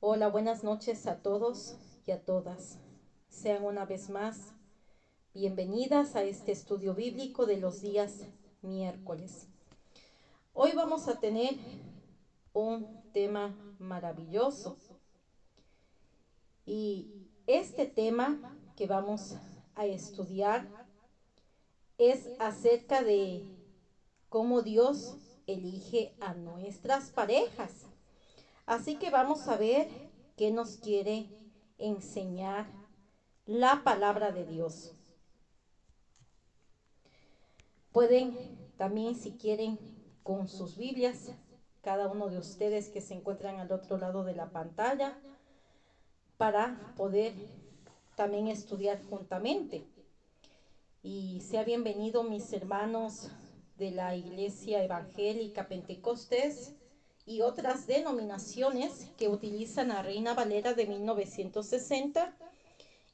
Hola, buenas noches a todos y a todas. Sean una vez más bienvenidas a este estudio bíblico de los días miércoles. Hoy vamos a tener un tema maravilloso y este tema que vamos a estudiar es acerca de cómo Dios elige a nuestras parejas. Así que vamos a ver qué nos quiere enseñar la palabra de Dios. Pueden también, si quieren, con sus Biblias, cada uno de ustedes que se encuentran al otro lado de la pantalla, para poder también estudiar juntamente. Y sea bienvenido mis hermanos de la Iglesia Evangélica Pentecostés y otras denominaciones que utilizan a Reina Valera de 1960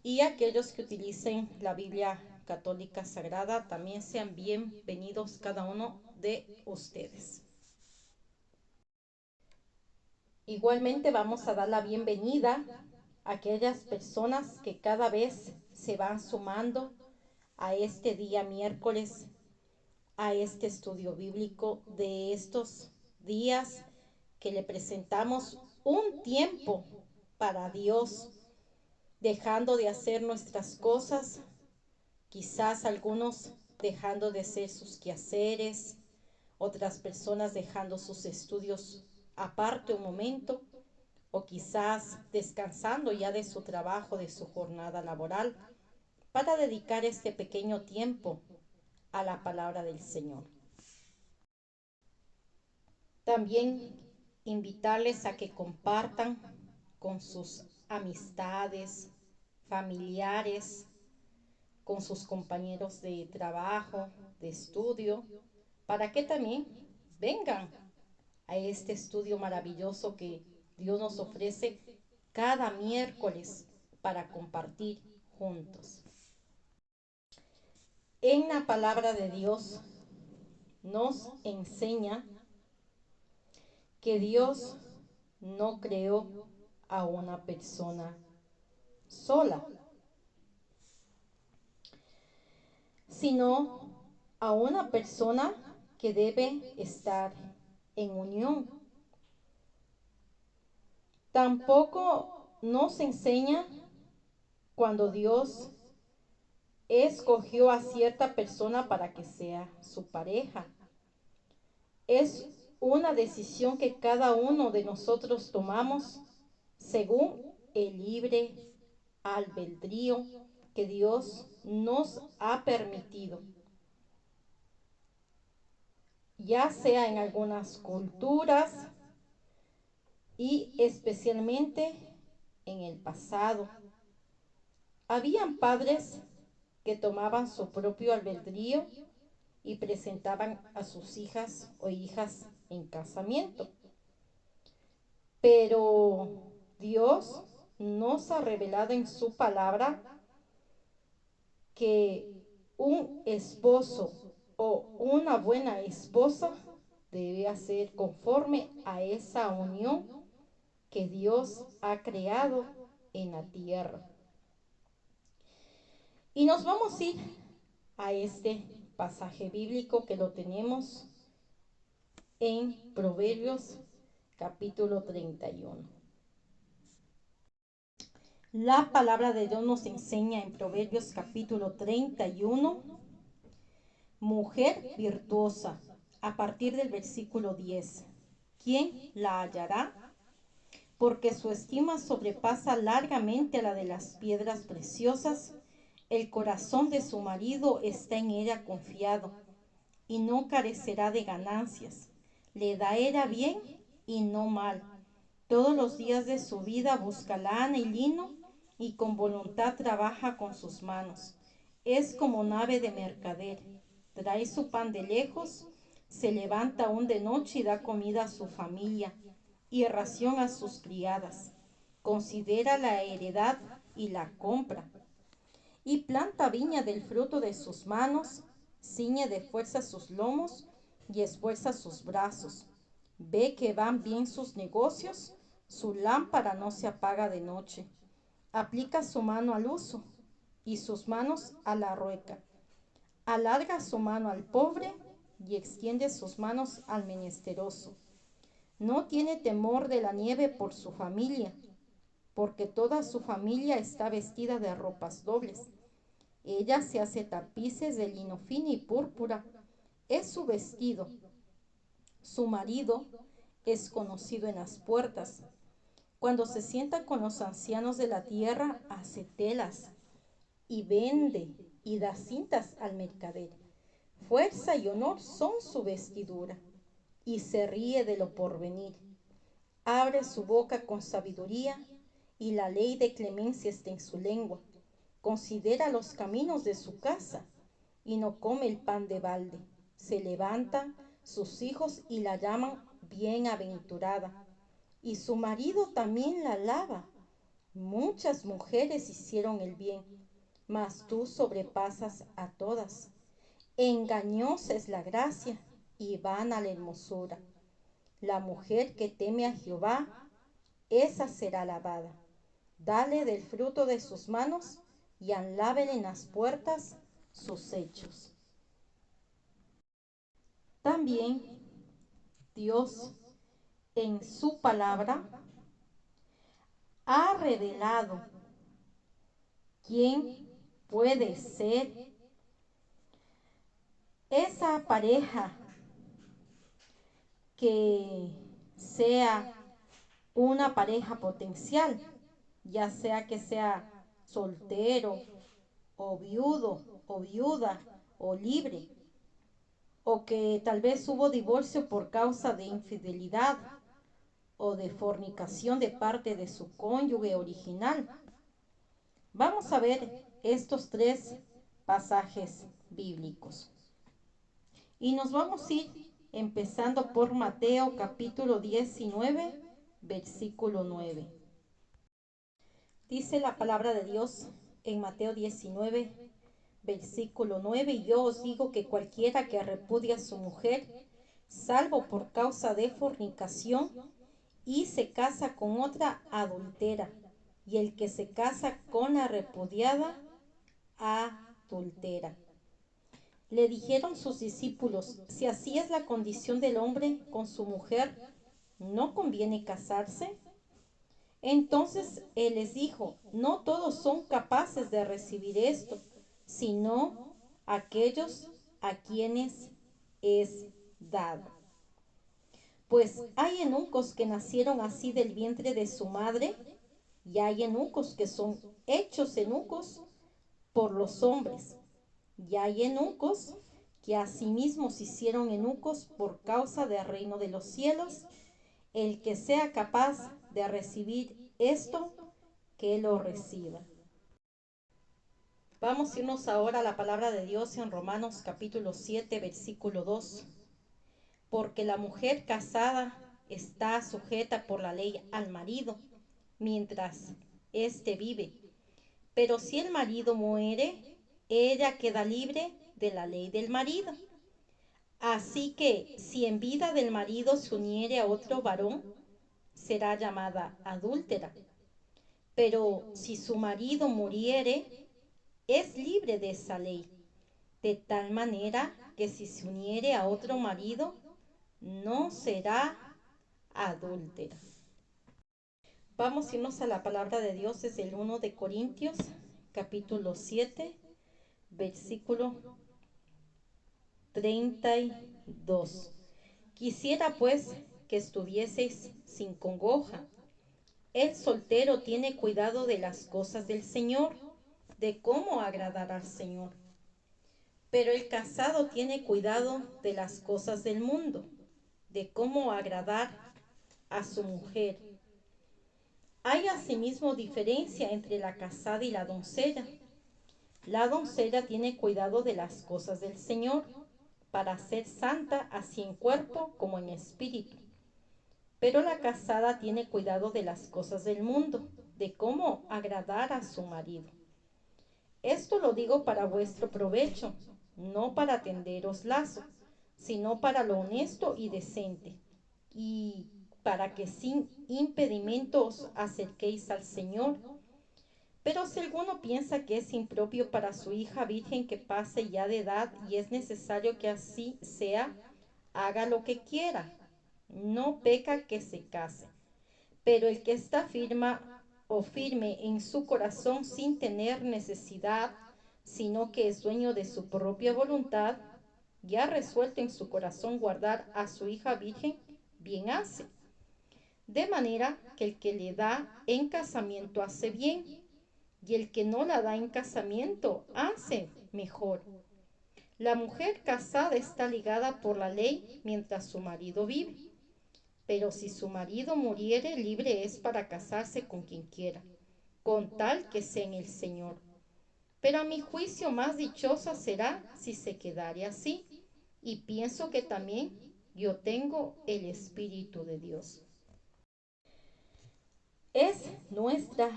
y aquellos que utilicen la Biblia Católica Sagrada. También sean bienvenidos cada uno de ustedes. Igualmente vamos a dar la bienvenida a aquellas personas que cada vez se van sumando a este día miércoles, a este estudio bíblico de estos días que le presentamos un tiempo para Dios, dejando de hacer nuestras cosas, quizás algunos dejando de hacer sus quehaceres, otras personas dejando sus estudios aparte un momento, o quizás descansando ya de su trabajo, de su jornada laboral, para dedicar este pequeño tiempo a la palabra del Señor. También invitarles a que compartan con sus amistades, familiares, con sus compañeros de trabajo, de estudio, para que también vengan a este estudio maravilloso que Dios nos ofrece cada miércoles para compartir juntos. En la palabra de Dios nos enseña que Dios no creó a una persona sola, sino a una persona que debe estar en unión. Tampoco nos enseña cuando Dios escogió a cierta persona para que sea su pareja. Es una decisión que cada uno de nosotros tomamos según el libre albedrío que Dios nos ha permitido, ya sea en algunas culturas y especialmente en el pasado. Habían padres que tomaban su propio albedrío y presentaban a sus hijas o hijas en casamiento. Pero Dios nos ha revelado en su palabra que un esposo o una buena esposa debe hacer conforme a esa unión que Dios ha creado en la tierra. Y nos vamos a ir a este pasaje bíblico que lo tenemos en Proverbios capítulo 31. La palabra de Dios nos enseña en Proverbios capítulo 31, mujer virtuosa, a partir del versículo 10. ¿Quién la hallará? Porque su estima sobrepasa largamente a la de las piedras preciosas. El corazón de su marido está en ella confiado, y no carecerá de ganancias. Le daerá bien y no mal. Todos los días de su vida busca lana y lino, y con voluntad trabaja con sus manos. Es como nave de mercader. Trae su pan de lejos, se levanta aún de noche y da comida a su familia y ración a sus criadas. Considera la heredad y la compra. Y planta viña del fruto de sus manos, ciñe de fuerza sus lomos y esfuerza sus brazos. Ve que van bien sus negocios, Su lámpara no se apaga de noche. Aplica su mano al uso y sus manos a la rueca. Alarga su mano al pobre y extiende sus manos al menesteroso. No tiene temor de la nieve por su familia, porque toda su familia está vestida de ropas dobles. Ella se hace tapices de lino fino y púrpura. Es su vestido. Su marido es conocido en las puertas. Cuando se sienta con los ancianos de la tierra, hace telas y vende y da cintas al mercader. Fuerza y honor son su vestidura, y se ríe de lo porvenir. Abre su boca con sabiduría, y la ley de clemencia está en su lengua. Considera los caminos de su casa, y no come el pan de balde. Se levantan sus hijos y la llaman bienaventurada, y su marido también la alaba. Muchas mujeres hicieron el bien, mas tú sobrepasas a todas. Engañosa es la gracia y vana la hermosura. La mujer que teme a Jehová, esa será alabada. Dale del fruto de sus manos y alábele en las puertas sus hechos. También Dios en su palabra ha revelado quién puede ser esa pareja que sea una pareja potencial, ya sea que sea soltero o viudo o viuda o libre, o que tal vez hubo divorcio por causa de infidelidad o de fornicación de parte de su cónyuge original. Vamos a ver estos tres pasajes bíblicos. Y nos vamos a ir empezando por Mateo capítulo 19, versículo 9. Dice la palabra de Dios en Mateo 19, versículo 9, y yo os digo que cualquiera que repudia a su mujer, salvo por causa de fornicación, y se casa con otra, adultera, y el que se casa con la repudiada, adultera. Le dijeron sus discípulos, si así es la condición del hombre con su mujer, ¿no conviene casarse? Entonces él les dijo, no todos son capaces de recibir esto, sino aquellos a quienes es dado. Pues hay eunucos que nacieron así del vientre de su madre, y hay eunucos que son hechos eunucos por los hombres, y hay eunucos que asimismo se hicieron eunucos por causa del reino de los cielos. El que sea capaz de recibir esto, que lo reciba. Vamos a irnos ahora a la palabra de Dios en Romanos capítulo 7, versículo 2. Porque la mujer casada está sujeta por la ley al marido, mientras éste vive. Pero si el marido muere, ella queda libre de la ley del marido. Así que si en vida del marido se uniere a otro varón, será llamada adúltera. Pero si su marido muriere, es libre de esa ley, de tal manera que si se uniere a otro marido, no será adúltera. Vamos a irnos a la palabra de Dios desde el 1 de Corintios, capítulo 7, versículo 32. Quisiera pues que estuvieseis sin congoja. El soltero tiene cuidado de las cosas del Señor, de cómo agradar al Señor. Pero el casado tiene cuidado de las cosas del mundo, de cómo agradar a su mujer. Hay asimismo diferencia entre la casada y la doncella. La doncella tiene cuidado de las cosas del Señor, para ser santa así en cuerpo como en espíritu. Pero la casada tiene cuidado de las cosas del mundo, de cómo agradar a su marido. Esto lo digo para vuestro provecho, no para tenderos lazo, sino para lo honesto y decente, y para que sin impedimento os acerquéis al Señor. Pero si alguno piensa que es impropio para su hija virgen que pase ya de edad y es necesario que así sea, haga lo que quiera. No peca que se case. Pero el que está firme en su corazón sin tener necesidad, sino que es dueño de su propia voluntad, ya resuelto en su corazón guardar a su hija virgen, bien hace. De manera que el que le da en casamiento hace bien, y el que no la da en casamiento hace mejor. La mujer casada está ligada por la ley mientras su marido vive, pero si su marido muriere, libre es para casarse con quien quiera, con tal que sea en el Señor. Pero a mi juicio más dichosa será si se quedare así, y pienso que también yo tengo el Espíritu de Dios. Es nuestra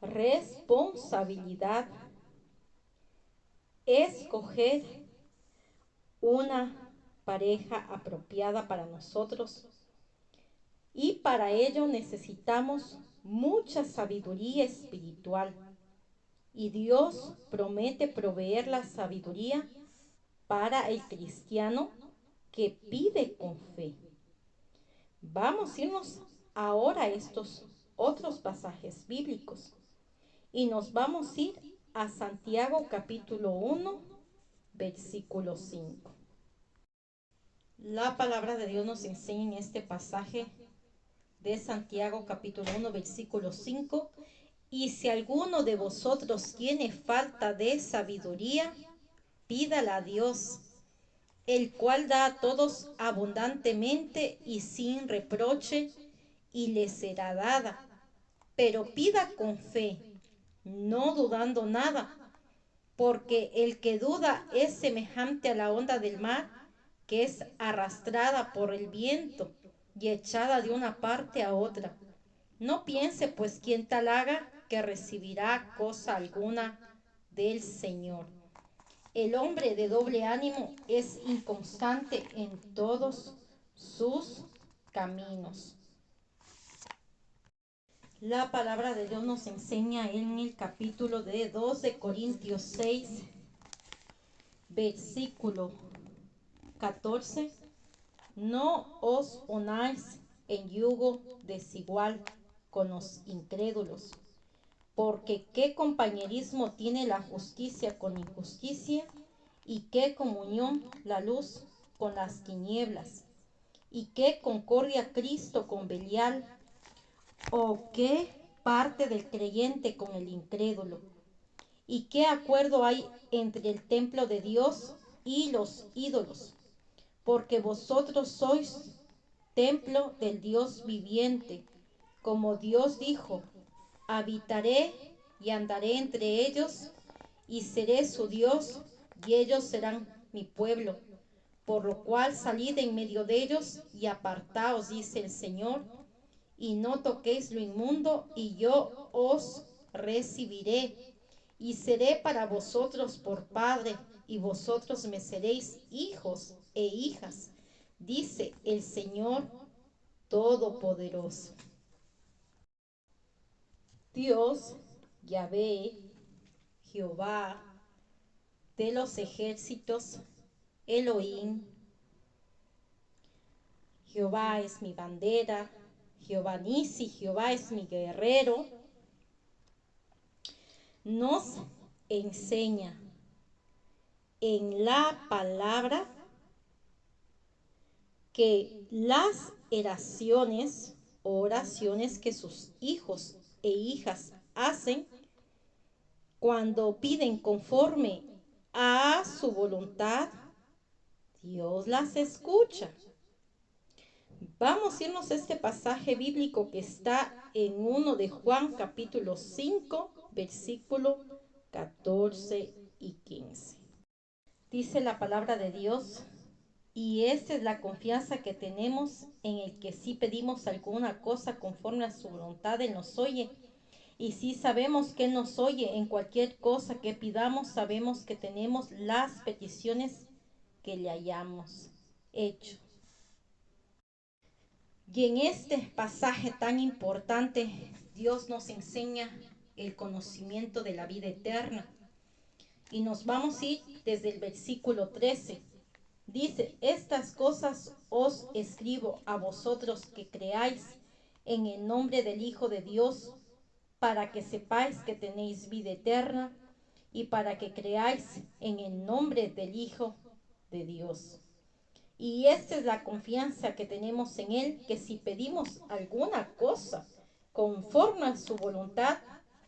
responsabilidad escoger una pareja apropiada para nosotros, y para ello necesitamos mucha sabiduría espiritual, y Dios promete proveer la sabiduría para el cristiano que pide con fe. Vamos a irnos ahora a estos otros pasajes bíblicos y nos vamos a ir a Santiago capítulo 1, versículo 5. La palabra de Dios nos enseña en este pasaje de Santiago capítulo 1, versículo 5: y si alguno de vosotros tiene falta de sabiduría, pídala a Dios, el cual da a todos abundantemente y sin reproche, y le será dada. Pero pida con fe, no dudando nada, porque el que duda es semejante a la onda del mar, que es arrastrada por el viento y echada de una parte a otra. No piense pues quien tal haga que recibirá cosa alguna del Señor. El hombre de doble ánimo es inconstante en todos sus caminos. La palabra de Dios nos enseña en el capítulo de 2 de Corintios 6, versículo 14: no os unáis en yugo desigual con los incrédulos, porque qué compañerismo tiene la justicia con injusticia, y qué comunión la luz con las tinieblas, y qué concordia Cristo con Belial, o qué parte del creyente con el incrédulo, y qué acuerdo hay entre el templo de Dios y los ídolos, porque vosotros sois templo del Dios viviente, como Dios dijo: habitaré y andaré entre ellos, y seré su Dios, y ellos serán mi pueblo. Por lo cual salid en medio de ellos y apartaos, dice el Señor, y no toquéis lo inmundo, y yo os recibiré, y seré para vosotros por padre, y vosotros me seréis hijos e hijas, dice el Señor Todopoderoso. Dios, Yahvé, Jehová de los ejércitos, Elohim, Jehová es mi bandera, Jehová Nisi, Jehová es mi guerrero, nos enseña en la palabra que las oraciones que sus hijos e hijas hacen cuando piden conforme a su voluntad, Dios las escucha. Vamos a irnos a este pasaje bíblico que está en 1 de Juan capítulo 5, versículo 14 y 15. Dice la palabra de Dios: y esta es la confianza que tenemos en el que si pedimos alguna cosa conforme a su voluntad, Él nos oye. Y si sabemos que Él nos oye en cualquier cosa que pidamos, sabemos que tenemos las peticiones que le hayamos hecho. Y en este pasaje tan importante, Dios nos enseña el conocimiento de la vida eterna. Y nos vamos a ir desde el versículo 13. Dice, estas cosas os escribo a vosotros que creáis en el nombre del Hijo de Dios, para que sepáis que tenéis vida eterna y para que creáis en el nombre del Hijo de Dios. Y esta es la confianza que tenemos en Él, que si pedimos alguna cosa conforme a su voluntad,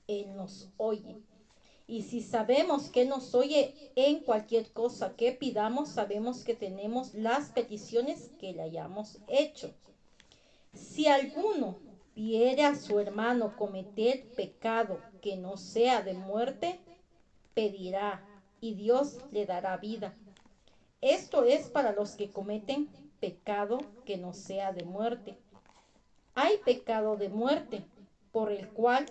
Él nos oye. Y si sabemos que nos oye en cualquier cosa que pidamos, sabemos que tenemos las peticiones que le hayamos hecho. Si alguno viere a su hermano cometer pecado que no sea de muerte, pedirá y Dios le dará vida. Esto es para los que cometen pecado que no sea de muerte. Hay pecado de muerte, por el cual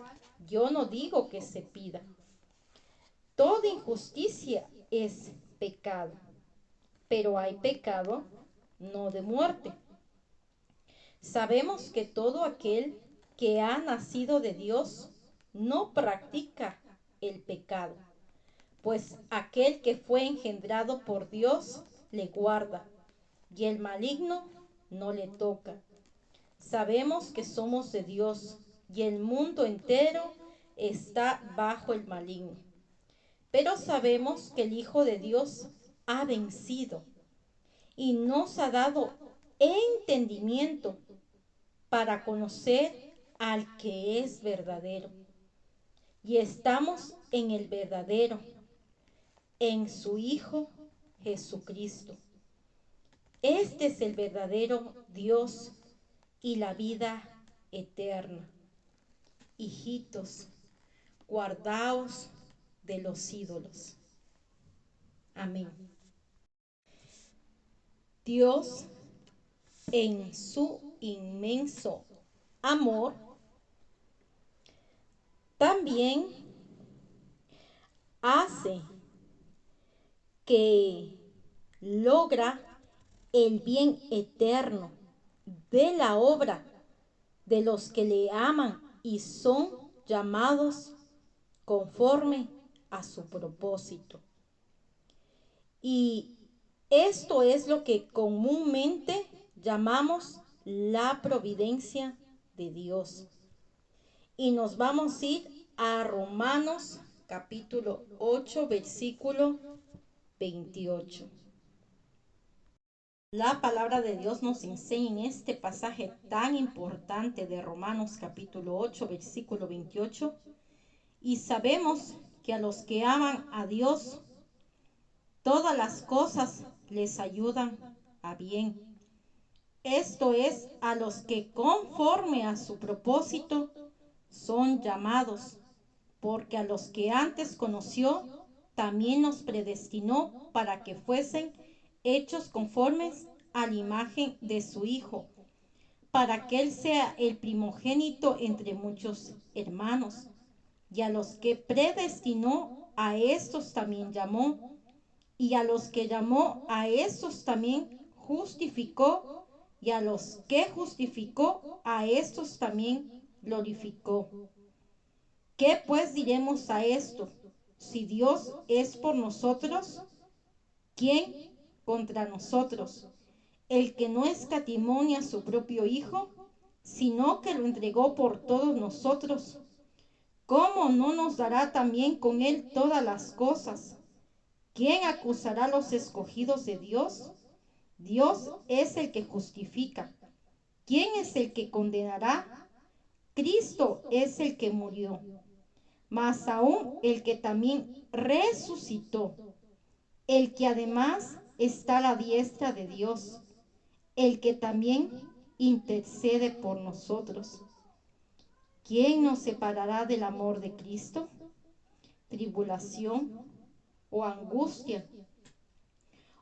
yo no digo que se pida. Toda injusticia es pecado, pero hay pecado no de muerte. Sabemos que todo aquel que ha nacido de Dios no practica el pecado, pues aquel que fue engendrado por Dios le guarda, y el maligno no le toca. Sabemos que somos de Dios, y el mundo entero está bajo el maligno. Pero sabemos que el Hijo de Dios ha vencido y nos ha dado entendimiento para conocer al que es verdadero. Y estamos en el verdadero, en su Hijo Jesucristo. Este es el verdadero Dios y la vida eterna. Hijitos, guardaos de los ídolos. Amén. Dios, en su inmenso amor, también hace que logra el bien eterno de la obra de los que le aman y son llamados conforme a su propósito. Y esto es lo que comúnmente llamamos la providencia de Dios. Y nos vamos a ir a Romanos capítulo 8, versículo 28. La palabra de Dios nos enseña en este pasaje tan importante de Romanos capítulo 8, versículo 28. Y sabemos que a los que aman a Dios, todas las cosas les ayudan a bien. Esto es, a los que conforme a su propósito son llamados, porque a los que antes conoció, también nos predestinó para que fuesen hechos conformes a la imagen de su Hijo, para que Él sea el primogénito entre muchos hermanos. Y a los que predestinó, a estos también llamó, y a los que llamó, a estos también justificó, y a los que justificó, a estos también glorificó. ¿Qué pues diremos a esto? Si Dios es por nosotros, ¿quién contra nosotros? El que no escatimó a su propio Hijo, sino que lo entregó por todos nosotros, ¿cómo no nos dará también con Él todas las cosas? ¿Quién acusará a los escogidos de Dios? Dios es el que justifica. ¿Quién es el que condenará? Cristo es el que murió, mas aún el que también resucitó, el que además está a la diestra de Dios, el que también intercede por nosotros. ¿Quién nos separará del amor de Cristo? ¿Tribulación o angustia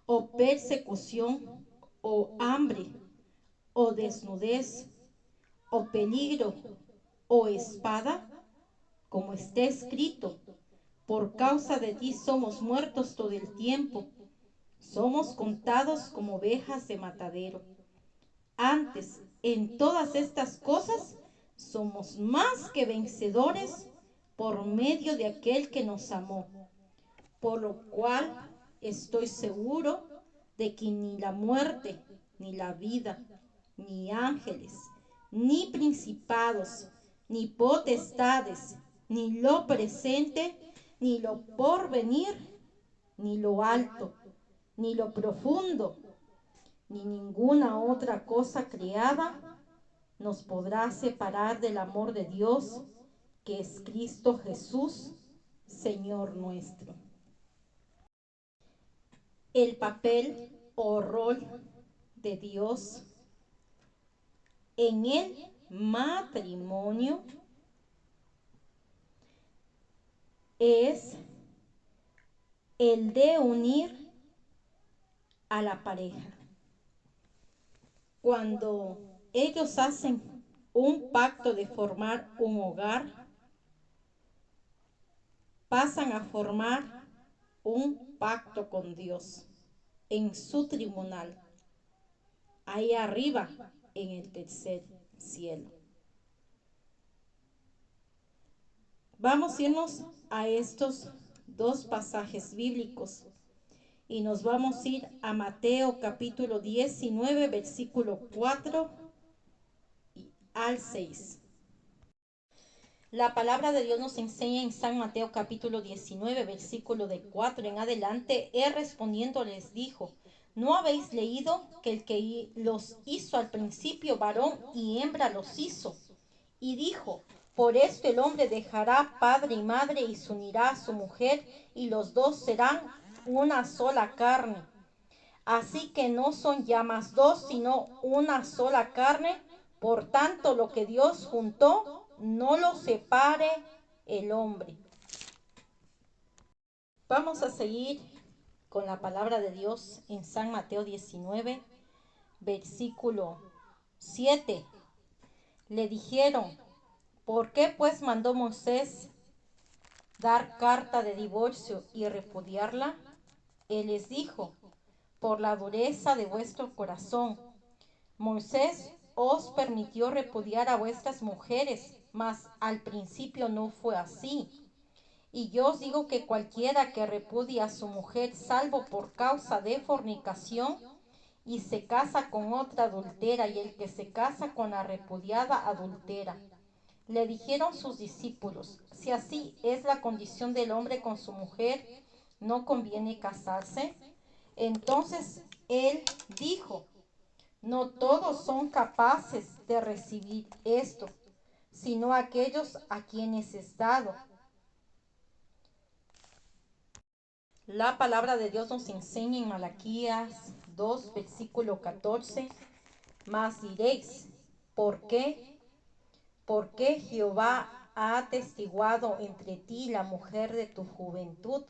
o persecución o hambre o desnudez o peligro o espada? Como está escrito, por causa de ti somos muertos todo el tiempo, somos contados como ovejas de matadero. Antes, En todas estas cosas somos más que vencedores por medio de aquel que nos amó. Por lo cual estoy seguro de que ni la muerte, ni la vida, ni ángeles, ni principados, ni potestades, ni lo presente, ni lo porvenir, ni lo alto, ni lo profundo, ni ninguna otra cosa creada nos podrá separar del amor de Dios, que es Cristo Jesús, Señor nuestro. El papel o rol de Dios en el matrimonio es el de unir a la pareja. Cuando ellos hacen un pacto de formar un hogar, pasan a formar un pacto con Dios en su tribunal, ahí arriba en el tercer cielo. Vamos a irnos a estos dos pasajes bíblicos y nos vamos a ir a Mateo capítulo 19, versículo 4 al 6. La palabra de Dios nos enseña en San Mateo capítulo 19, versículo de 4 en adelante. Él respondiendo les dijo: ¿No habéis leído que el que los hizo al principio, varón y hembra los hizo? Y dijo: por esto el hombre dejará padre y madre y se unirá a su mujer, y los dos serán una sola carne. Así que no son ya más dos, sino una sola carne. Por tanto, lo que Dios juntó, no lo separe el hombre. Vamos a seguir con la palabra de Dios en San Mateo 19, versículo 7. Le dijeron: ¿por qué pues mandó Moisés dar carta de divorcio y repudiarla? Él les dijo: por la dureza de vuestro corazón. Moisés os permitió repudiar a vuestras mujeres, mas al principio no fue así. Y yo os digo que cualquiera que repudia a su mujer, salvo por causa de fornicación, y se casa con otra, adultera, y el que se casa con la repudiada, adultera. Le dijeron sus discípulos: si así es la condición del hombre con su mujer, ¿no conviene casarse? Entonces él dijo: no todos son capaces de recibir esto, sino aquellos a quienes es dado. La palabra de Dios nos enseña en Malaquías 2, versículo 14: mas diréis: ¿por qué? Porque Jehová ha atestiguado entre ti la mujer de tu juventud,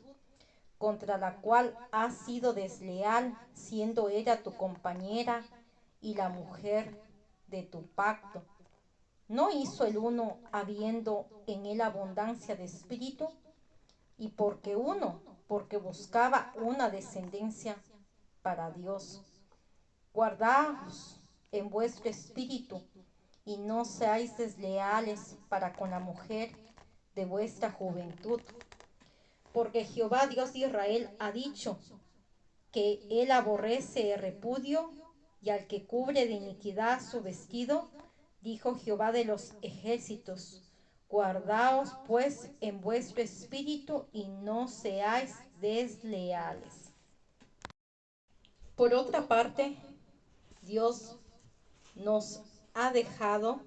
contra la cual has sido desleal, siendo ella tu compañera y la mujer de tu pacto. ¿No hizo el uno habiendo en él abundancia de espíritu? Y porque buscaba una descendencia para Dios. Guardaos en vuestro espíritu y no seáis desleales para con la mujer de vuestra juventud. Porque Jehová Dios de Israel ha dicho que él aborrece el repudio, y al que cubre de iniquidad su vestido, dijo Jehová de los ejércitos. Guardaos pues en vuestro espíritu y no seáis desleales. Por otra parte, Dios nos ha dejado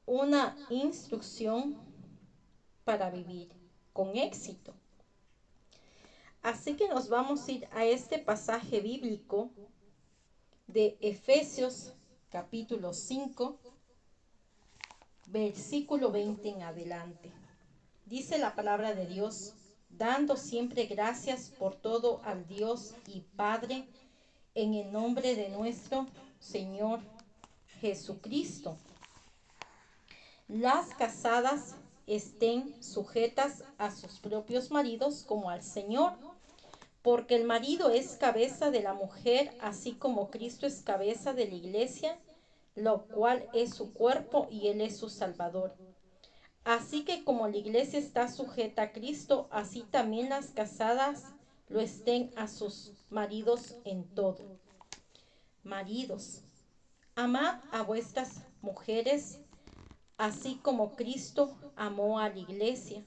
una instrucción para vivir con éxito. Así que nos vamos a ir a este pasaje bíblico de Efesios capítulo 5, versículo 20 en adelante. Dice la palabra de Dios: dando siempre gracias por todo al Dios y Padre, en el nombre de nuestro Señor Jesucristo. Las casadas estén sujetas a sus propios maridos como al Señor, Porque el marido es cabeza de la mujer, así como Cristo es cabeza de la iglesia, lo cual es su cuerpo y él es su Salvador. Así que como la iglesia está sujeta a Cristo, así también las casadas lo estén a sus maridos en todo. Maridos, amad a vuestras mujeres, así como Cristo amó a la iglesia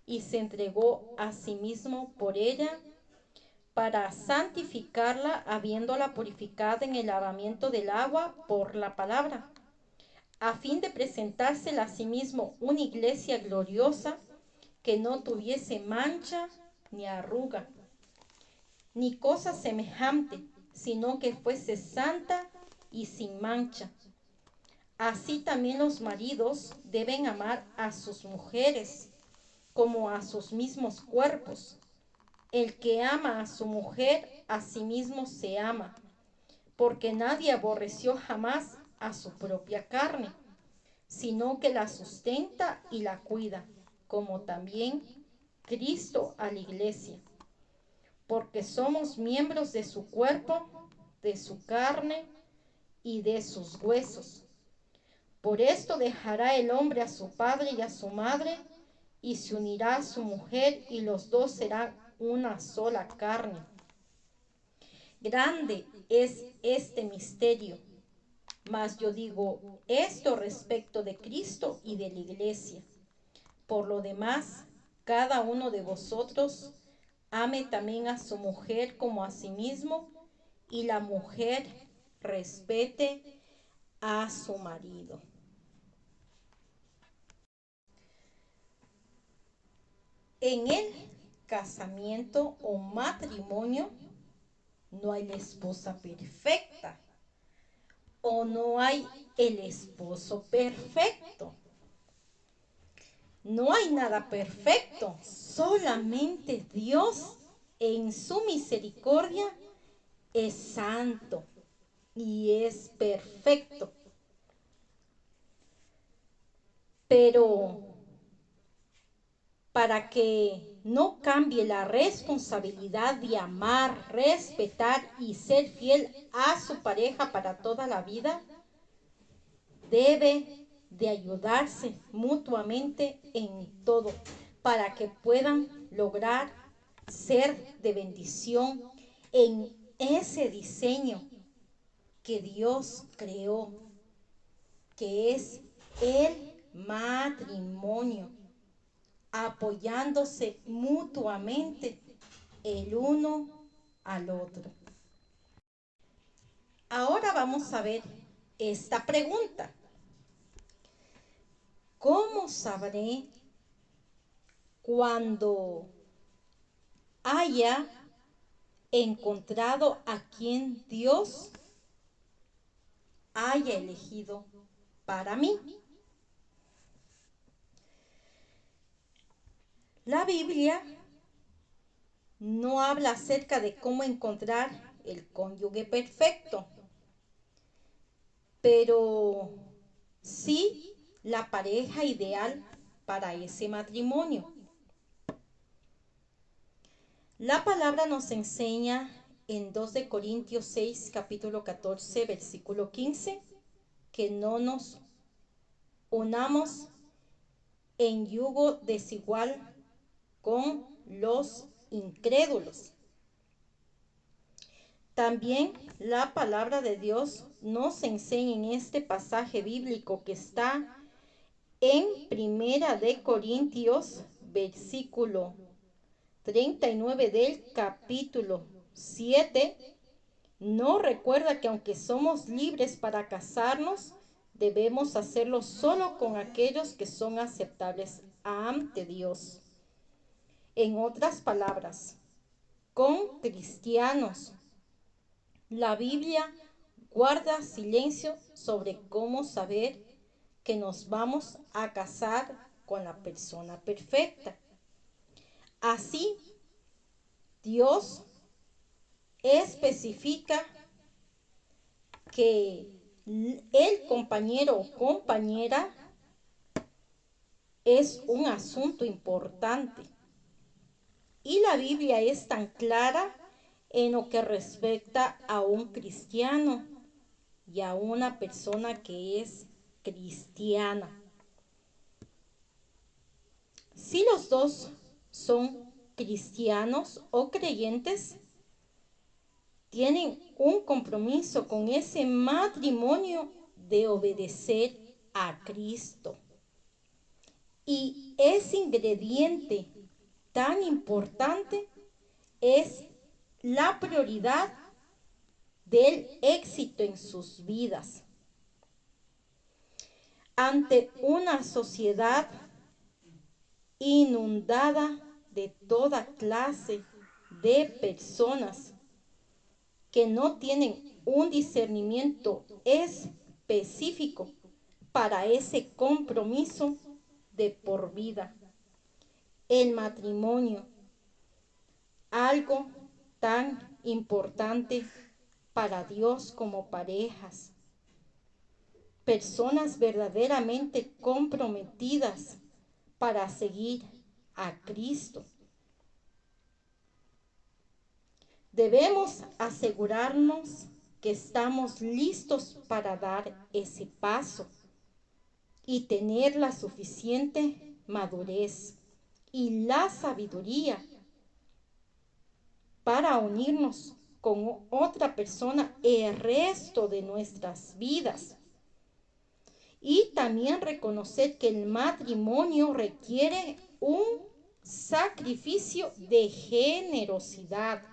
y se entregó a sí mismo por ella, para santificarla, habiéndola purificado en el lavamiento del agua por la palabra, a fin de presentársela a sí mismo una iglesia gloriosa, que no tuviese mancha ni arruga, ni cosa semejante, sino que fuese santa y sin mancha. Así también los maridos deben amar a sus mujeres como a sus mismos cuerpos. El que ama a su mujer, a sí mismo se ama, porque nadie aborreció jamás a su propia carne, sino que la sustenta y la cuida, como también Cristo a la iglesia, porque somos miembros de su cuerpo, de su carne y de sus huesos. Por esto dejará el hombre a su padre y a su madre, y se unirá a su mujer, y los dos serán una sola carne. Grande es este misterio, mas yo digo esto respecto de Cristo y de la iglesia. Por lo demás, cada uno de vosotros ame también a su mujer como a sí mismo, y la mujer respete a su marido. En el casamiento o matrimonio no hay la esposa perfecta o no hay el esposo perfecto. No hay nada perfecto, solamente Dios en su misericordia es santo y es perfecto. Pero para que no cambie la responsabilidad de amar, respetar y ser fiel a su pareja para toda la vida, debe de ayudarse mutuamente en todo para que puedan lograr ser de bendición en ese diseño que Dios creó, que es el matrimonio, apoyándose mutuamente el uno al otro. Ahora vamos a ver esta pregunta. ¿Cómo sabré cuando haya encontrado a quien Dios haya elegido para mí? La Biblia no habla acerca de cómo encontrar el cónyuge perfecto, pero sí la pareja ideal para ese matrimonio. La palabra nos enseña en 2 de Corintios 6, capítulo 14, versículo 15, que no nos unamos en yugo desigual con los incrédulos. También la palabra de Dios nos enseña en este pasaje bíblico que está en Primera de Corintios, versículo 39 del capítulo 7, no recuerda que aunque somos libres para casarnos, debemos hacerlo solo con aquellos que son aceptables ante Dios. En otras palabras, con cristianos. La Biblia guarda silencio sobre cómo saber que nos vamos a casar con la persona perfecta. Así, Dios especifica que el compañero o compañera es un asunto importante Y la Biblia es tan clara en lo que respecta a un cristiano y a una persona que es cristiana. Si los dos son cristianos o creyentes, tienen un compromiso con ese matrimonio de obedecer a Cristo. Y ese ingrediente tan importante es la prioridad del éxito en sus vidas. Ante una sociedad inundada de toda clase de personas que no tienen un discernimiento específico para ese compromiso de por vida. El matrimonio, algo tan importante para Dios como parejas, personas verdaderamente comprometidas para seguir a Cristo. Debemos asegurarnos que estamos listos para dar ese paso y tener la suficiente madurez y la sabiduría para unirnos con otra persona el resto de nuestras vidas. Y también reconocer que el matrimonio requiere un sacrificio de generosidad,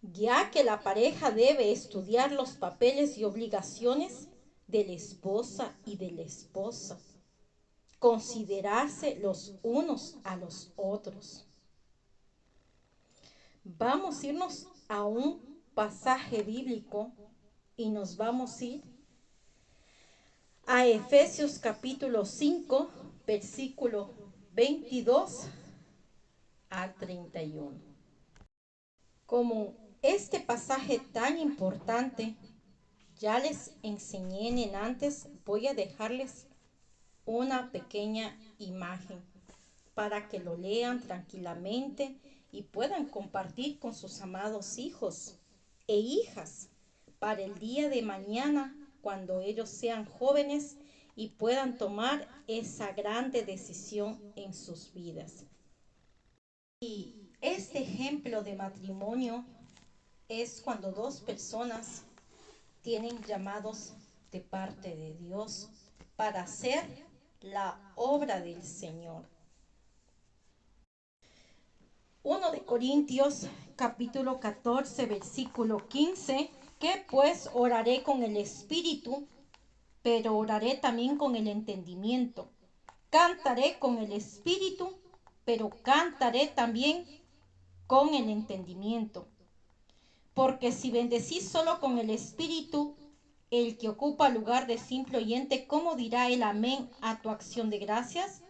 ya que la pareja debe estudiar los papeles y obligaciones de la esposa y de la esposa, considerarse los unos a los otros. Vamos a irnos a un pasaje bíblico y nos vamos a ir a Efesios capítulo 5, versículo 22 a 31. Como este pasaje tan importante ya les enseñé en antes, voy a dejarles una pequeña imagen para que lo lean tranquilamente y puedan compartir con sus amados hijos e hijas para el día de mañana cuando ellos sean jóvenes y puedan tomar esa grande decisión en sus vidas. Y este ejemplo de matrimonio es cuando dos personas tienen llamados de parte de Dios para hacer la obra del Señor. 1 de Corintios capítulo 14 versículo 15, que pues oraré con el espíritu, pero oraré también con el entendimiento. Cantaré con el espíritu, pero cantaré también con el entendimiento. Porque si bendecís solo con el espíritu, el que ocupa lugar de simple oyente, ¿cómo dirá el amén a tu acción de gracias?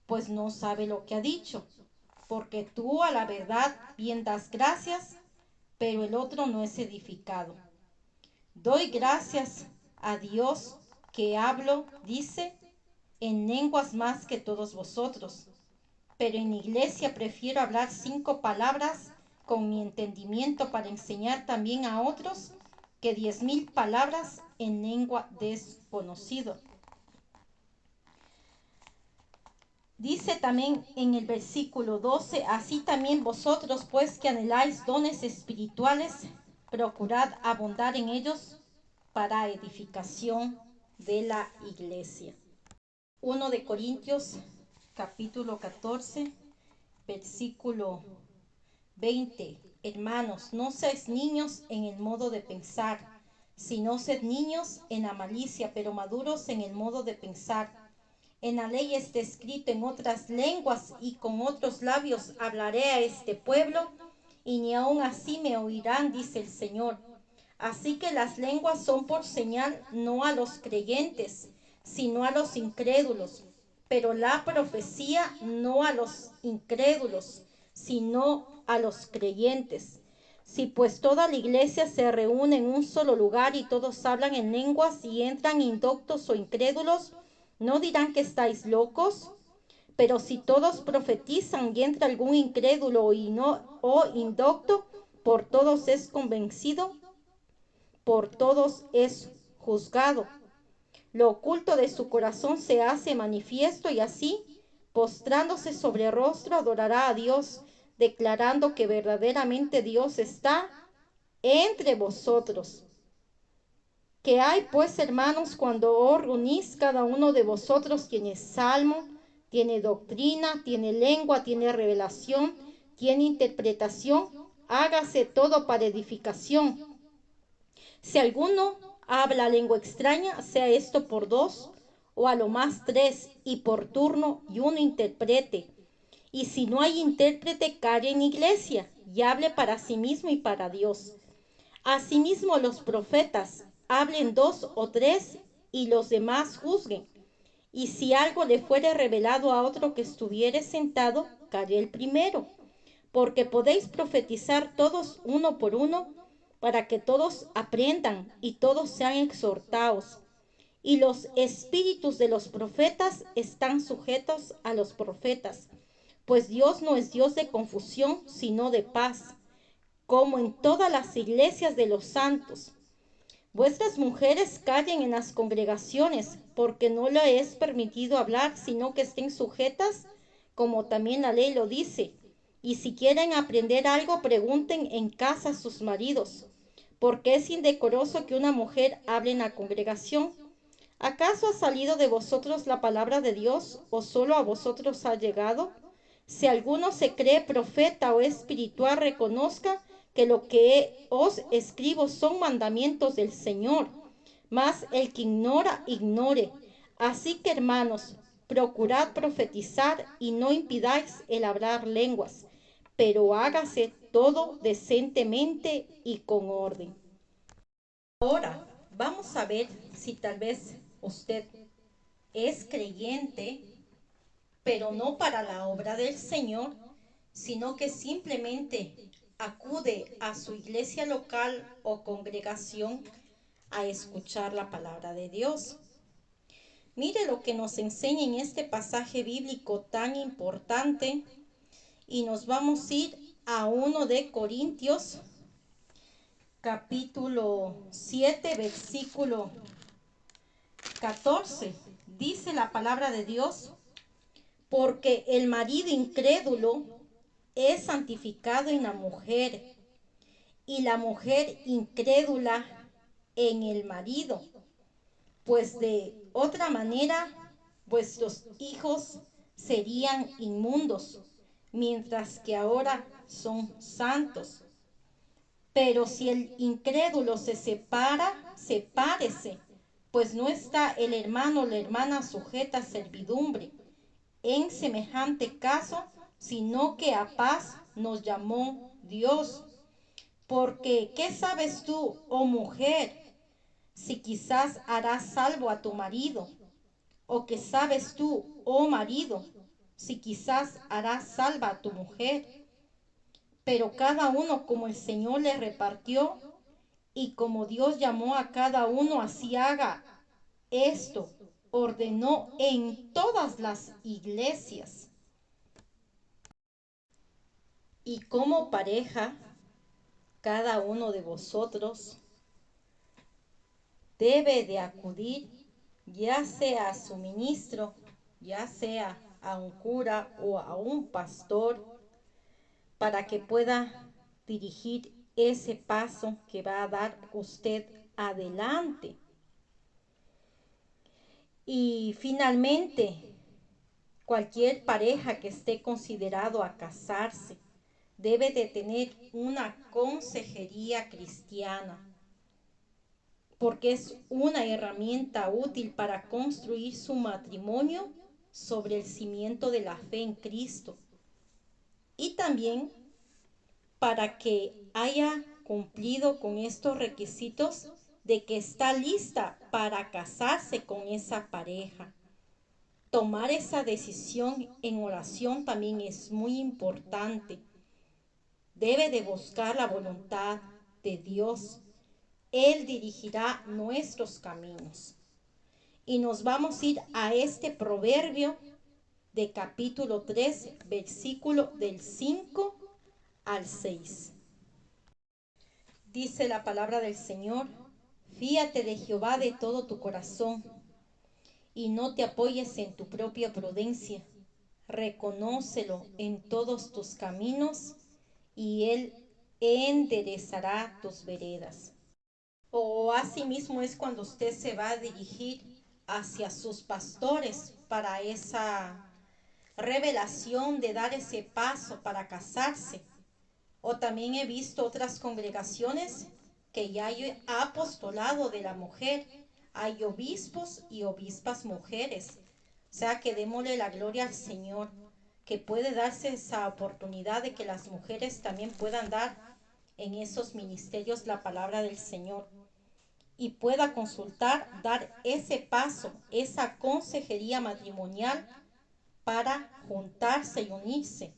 Pues no sabe lo que ha dicho, porque tú a la verdad bien das gracias, pero el otro no es edificado. Doy gracias a Dios que hablo, dice, en lenguas más que todos vosotros, pero en iglesia prefiero hablar 5 palabras con mi entendimiento para enseñar también a otros que 10,000 palabras en lengua desconocido. Dice también en el versículo 12, así también vosotros, pues que anheláis dones espirituales, procurad abundar en ellos para edificación de la iglesia. 1 de Corintios capítulo 14, versículo 20. Hermanos, no seáis niños en el modo de pensar, sino sed niños en la malicia, pero maduros en el modo de pensar. En la ley está escrito en otras lenguas y con otros labios hablaré a este pueblo, y ni aun así me oirán, dice el Señor. Así que las lenguas son por señal no a los creyentes, sino a los incrédulos, pero la profecía no a los incrédulos, sino a los creyentes. Si pues toda la iglesia se reúne en un solo lugar y todos hablan en lenguas y entran indoctos o incrédulos, ¿no dirán que estáis locos? Pero si todos profetizan y entra algún incrédulo o indocto, por todos es convencido, por todos es juzgado. Lo oculto de su corazón se hace manifiesto y así, postrándose sobre el rostro, adorará a Dios, declarando que verdaderamente Dios está entre vosotros. ¿Qué hay pues, hermanos, cuando os reunís? Cada uno de vosotros tiene salmo, tiene doctrina, tiene lengua, tiene revelación, tiene interpretación? Hágase todo para edificación. Si alguno habla lengua extraña, sea esto por dos, o a lo más tres, y por turno, y uno interprete. Y si no hay intérprete, calle en iglesia, y hable para sí mismo y para Dios. Asimismo los profetas hablen dos o tres, y los demás juzguen. Y si algo le fuere revelado a otro que estuviere sentado, calle el primero, porque podéis profetizar todos uno por uno, para que todos aprendan y todos sean exhortados. Y los espíritus de los profetas están sujetos a los profetas, pues Dios no es Dios de confusión, sino de paz, como en todas las iglesias de los santos. Vuestras mujeres callen en las congregaciones, porque no le es permitido hablar, sino que estén sujetas, como también la ley lo dice. Y si quieren aprender algo, pregunten en casa a sus maridos, porque es indecoroso que una mujer hable en la congregación. ¿Acaso ha salido de vosotros la palabra de Dios, o solo a vosotros ha llegado? Si alguno se cree profeta o espiritual, reconozca que lo que os escribo son mandamientos del Señor. Mas el que ignora, ignore. Así que, hermanos, procurad profetizar y no impidáis el hablar lenguas, pero hágase todo decentemente y con orden. Ahora vamos a ver si tal vez usted es creyente, pero no para la obra del Señor, sino que simplemente acude a su iglesia local o congregación a escuchar la palabra de Dios. Mire lo que nos enseña en este pasaje bíblico tan importante, y nos vamos a ir a 1 de Corintios, capítulo 7, versículo 14. Dice la palabra de Dios: porque el marido incrédulo es santificado en la mujer, y la mujer incrédula en el marido, pues de otra manera vuestros hijos serían inmundos, mientras que ahora son santos. Pero si el incrédulo se separa, sepárese, pues no está el hermano o la hermana sujeta a servidumbre en semejante caso, sino que a paz nos llamó Dios. Porque, ¿qué sabes tú, oh mujer, si quizás harás salvo a tu marido? ¿O qué sabes tú, oh marido, si quizás harás salva a tu mujer? Pero cada uno como el Señor le repartió, y como Dios llamó a cada uno, así haga. Esto ordenó en todas las iglesias. Y como pareja, cada uno de vosotros debe de acudir, ya sea a su ministro, ya sea a un cura o a un pastor, para que pueda dirigir ese paso que va a dar usted adelante. Y finalmente, cualquier pareja que esté considerado a casarse debe de tener una consejería cristiana, porque es una herramienta útil para construir su matrimonio sobre el cimiento de la fe en Cristo, y también para que haya cumplido con estos requisitos de que está lista para casarse con esa pareja. Tomar esa decisión en oración también es muy importante. Debe de buscar la voluntad de Dios. Él dirigirá nuestros caminos. Y nos vamos a ir a este proverbio de capítulo 3, versículo del 5 al 6. Dice la palabra del Señor: fíate de Jehová de todo tu corazón y no te apoyes en tu propia prudencia. Reconócelo en todos tus caminos y Él enderezará tus veredas. O asimismo es cuando usted se va a dirigir hacia sus pastores para esa revelación de dar ese paso para casarse. O también he visto otras congregaciones que ya hay apostolado de la mujer. Hay obispos y obispas mujeres. O sea que démosle la gloria al Señor, que puede darse esa oportunidad de que las mujeres también puedan dar en esos ministerios la palabra del Señor y pueda consultar, dar ese paso, esa consejería matrimonial para juntarse y unirse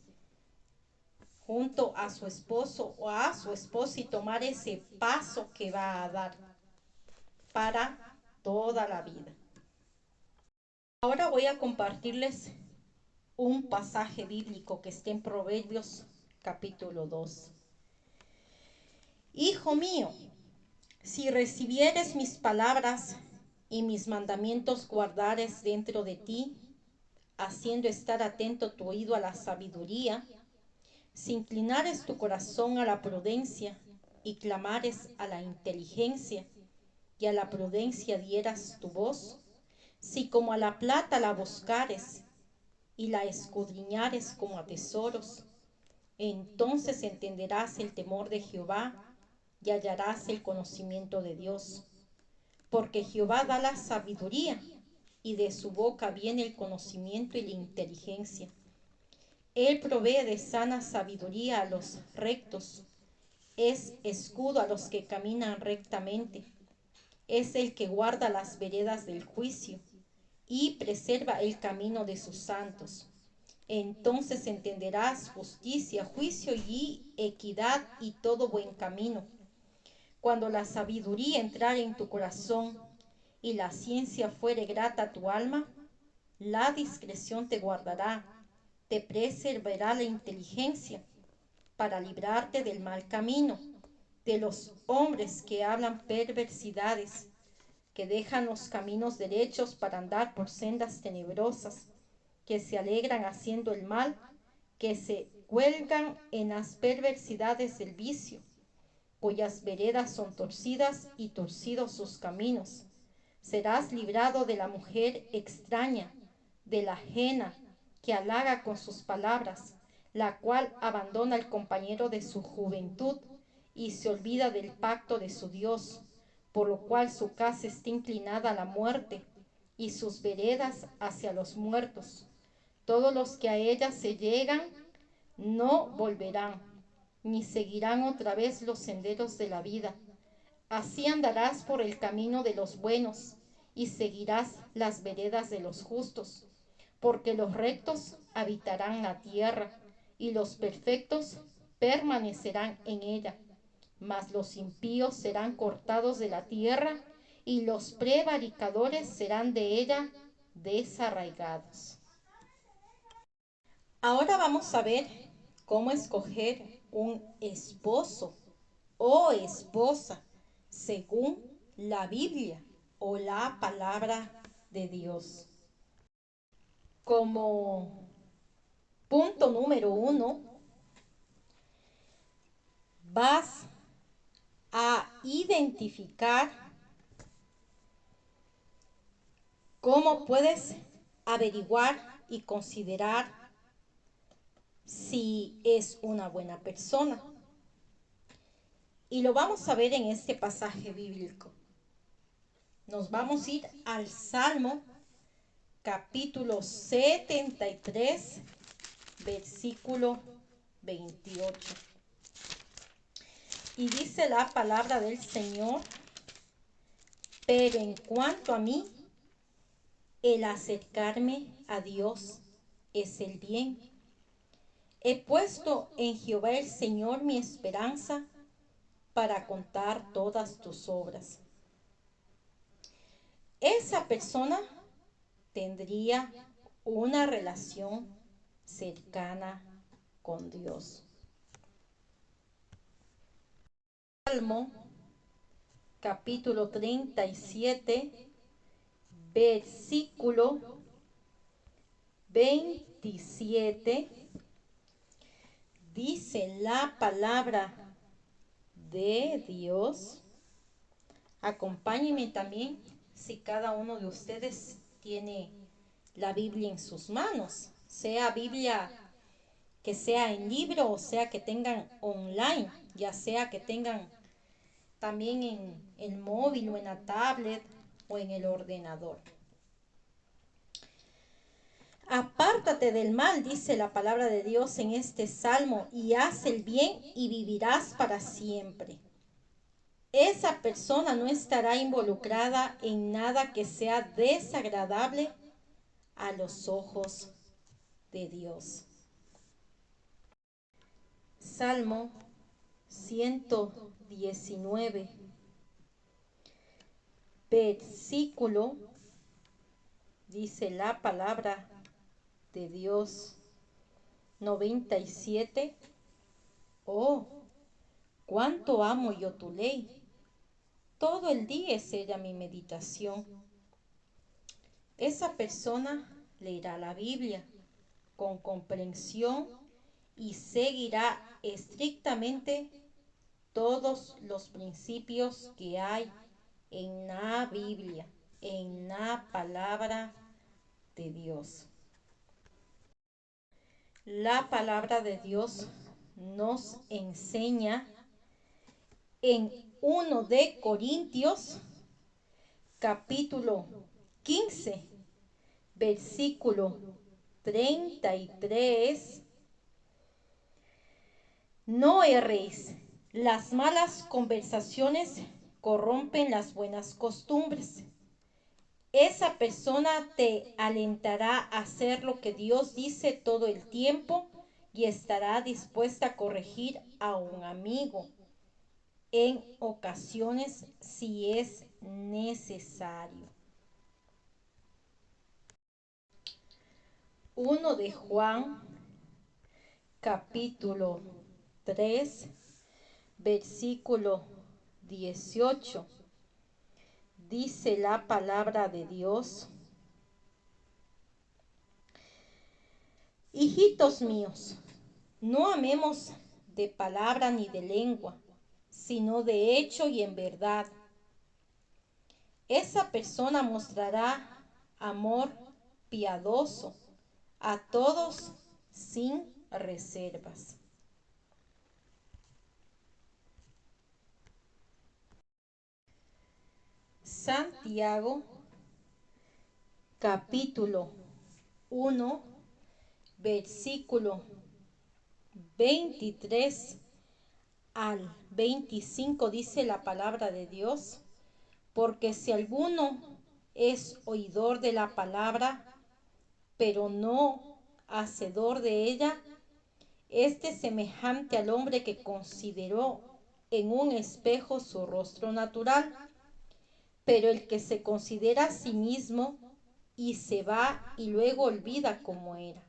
junto a su esposo o a su esposa y tomar ese paso que va a dar para toda la vida. Ahora voy a compartirles un pasaje bíblico que está en Proverbios capítulo 2. Hijo mío, si recibieres mis palabras y mis mandamientos guardares dentro de ti, haciendo estar atento tu oído a la sabiduría, si inclinares tu corazón a la prudencia y clamares a la inteligencia, y a la prudencia dieras tu voz, si como a la plata la buscares y la escudriñares como a tesoros, entonces entenderás el temor de Jehová y hallarás el conocimiento de Dios. Porque Jehová da la sabiduría, y de su boca viene el conocimiento y la inteligencia. Él provee de sana sabiduría a los rectos, es escudo a los que caminan rectamente. Es el que guarda las veredas del juicio y preserva el camino de sus santos. Entonces entenderás justicia, juicio y equidad y todo buen camino. Cuando la sabiduría entrare en tu corazón y la ciencia fuere grata a tu alma, la discreción te guardará, te preservará la inteligencia para librarte del mal camino, de los hombres que hablan perversidades, que dejan los caminos derechos para andar por sendas tenebrosas, que se alegran haciendo el mal, que se cuelgan en las perversidades del vicio, cuyas veredas son torcidas y torcidos sus caminos. Serás librado de la mujer extraña, de la ajena, que halaga con sus palabras, la cual abandona al compañero de su juventud y se olvida del pacto de su Dios, por lo cual su casa está inclinada a la muerte y sus veredas hacia los muertos. Todos los que a ella se llegan no volverán, ni seguirán otra vez los senderos de la vida. Así andarás por el camino de los buenos y seguirás las veredas de los justos, porque los rectos habitarán la tierra y los perfectos permanecerán en ella. Mas los impíos serán cortados de la tierra y los prevaricadores serán de ella desarraigados. Ahora vamos a ver cómo escoger un esposo o esposa según la Biblia o la palabra de Dios. Como punto número 1, vas a identificar cómo puedes averiguar y considerar si es una buena persona. Y lo vamos a ver en este pasaje bíblico. Nos vamos a ir al Salmo capítulo 73, versículo 28. Y dice la palabra del Señor: pero en cuanto a mí, el acercarme a Dios es el bien. He puesto en Jehová el Señor mi esperanza para contar todas tus obras. Esa persona tendría una relación cercana con Dios. Salmo capítulo 37, versículo 27, dice la palabra de Dios. Acompáñenme también si cada uno de ustedes tiene la Biblia en sus manos, sea Biblia que sea en libro o sea que tengan online, ya sea que tengan también en el móvil o en la tablet o en el ordenador. Apártate del mal, dice la palabra de Dios en este salmo, y haz el bien y vivirás para siempre. Esa persona no estará involucrada en nada que sea desagradable a los ojos de Dios. Salmo 119, versículo, dice la palabra de Dios, 97. Oh, cuánto amo yo tu ley. Todo el día es ella mi meditación. Esa persona leerá la Biblia con comprensión y seguirá estrictamente todos los principios que hay en la Biblia, en la palabra de Dios. La palabra de Dios nos enseña en 1 de Corintios capítulo 15, versículo 33. No erréis, las malas conversaciones corrompen las buenas costumbres. Esa persona te alentará a hacer lo que Dios dice todo el tiempo y estará dispuesta a corregir a un amigo en ocasiones si es necesario. 1 de Juan capítulo 3, versículo 18. Dice la palabra de Dios: hijitos míos, no amemos de palabra ni de lengua, sino de hecho y en verdad. Esa persona mostrará amor piadoso a todos sin reservas. Santiago capítulo 1, versículo 23 al 25 dice la palabra de Dios: porque si alguno es oidor de la palabra, pero no hacedor de ella, este es semejante al hombre que consideró en un espejo su rostro natural. Pero el que se considera a sí mismo y se va y luego olvida cómo era.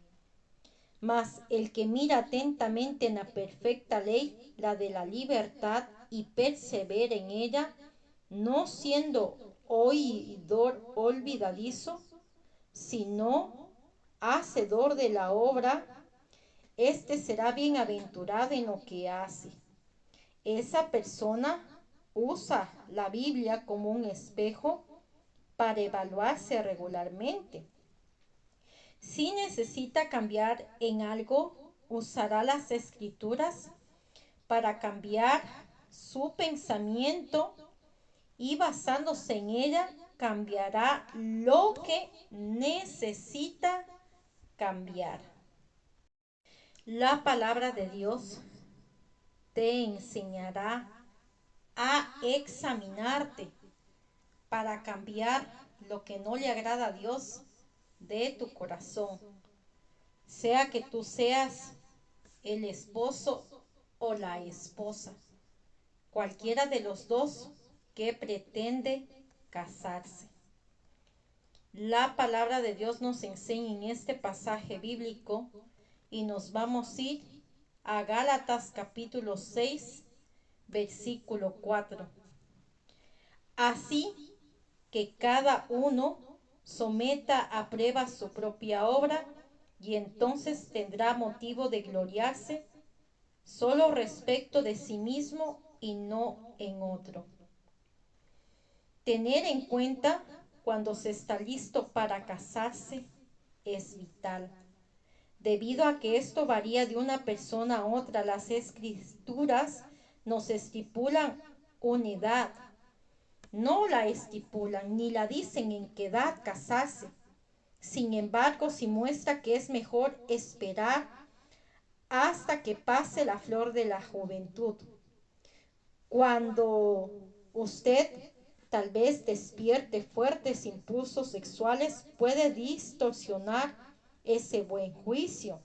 Mas el que mira atentamente en la perfecta ley, la de la libertad, y persevera en ella, no siendo oidor olvidadizo, sino hacedor de la obra, este será bienaventurado en lo que hace. Esa persona usa la Biblia como un espejo para evaluarse regularmente. Si necesita cambiar en algo, usará las escrituras para cambiar su pensamiento y basándose en ella cambiará lo que necesita cambiar. La palabra de Dios te enseñará a examinarte para cambiar lo que no le agrada a Dios de tu corazón, sea que tú seas el esposo o la esposa, cualquiera de los dos que pretende casarse. La palabra de Dios nos enseña en este pasaje bíblico y nos vamos a ir a Gálatas capítulo 6, versículo 4. Así que cada uno someta a prueba su propia obra y entonces tendrá motivo de gloriarse solo respecto de sí mismo y no en otro. Tener en cuenta cuando se está listo para casarse es vital. Debido a que esto varía de una persona a otra, las escrituras nos estipulan una edad. No la estipulan ni la dicen en qué edad casarse. Sin embargo, sí muestra que es mejor esperar hasta que pase la flor de la juventud. Cuando usted tal vez despierte fuertes impulsos sexuales, puede distorsionar ese buen juicio.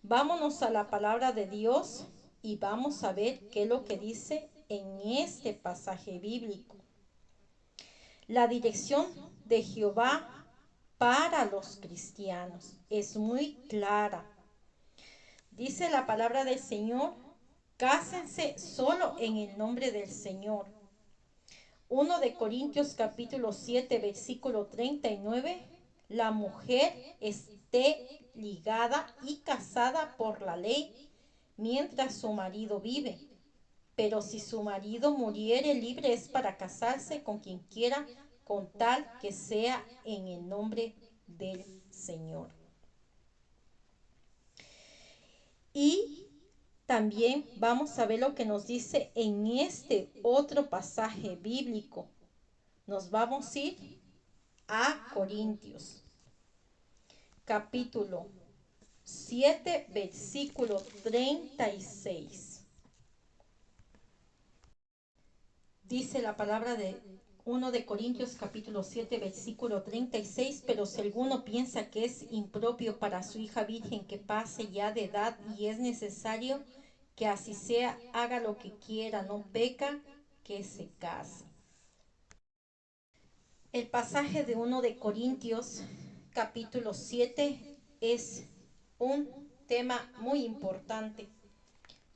Vámonos a la palabra de Dios y vamos a ver qué es lo que dice en este pasaje bíblico. La dirección de Jehová para los cristianos es muy clara. Dice la palabra del Señor: cásense solo en el nombre del Señor. 1 de Corintios capítulo 7 versículo 39. La mujer esté ligada y casada por la ley mientras su marido vive. Pero si su marido muriere, libre es para casarse con quien quiera, con tal que sea en el nombre del Señor. Y también vamos a ver lo que nos dice en este otro pasaje bíblico. Nos vamos a ir a Corintios, capítulo 7, versículo 36. Dice la palabra de 1 de Corintios capítulo 7 versículo 36, pero si alguno piensa que es impropio para su hija virgen que pase ya de edad y es necesario que así sea, haga lo que quiera, no peca, que se case. El pasaje de 1 de Corintios capítulo 7 es un tema muy importante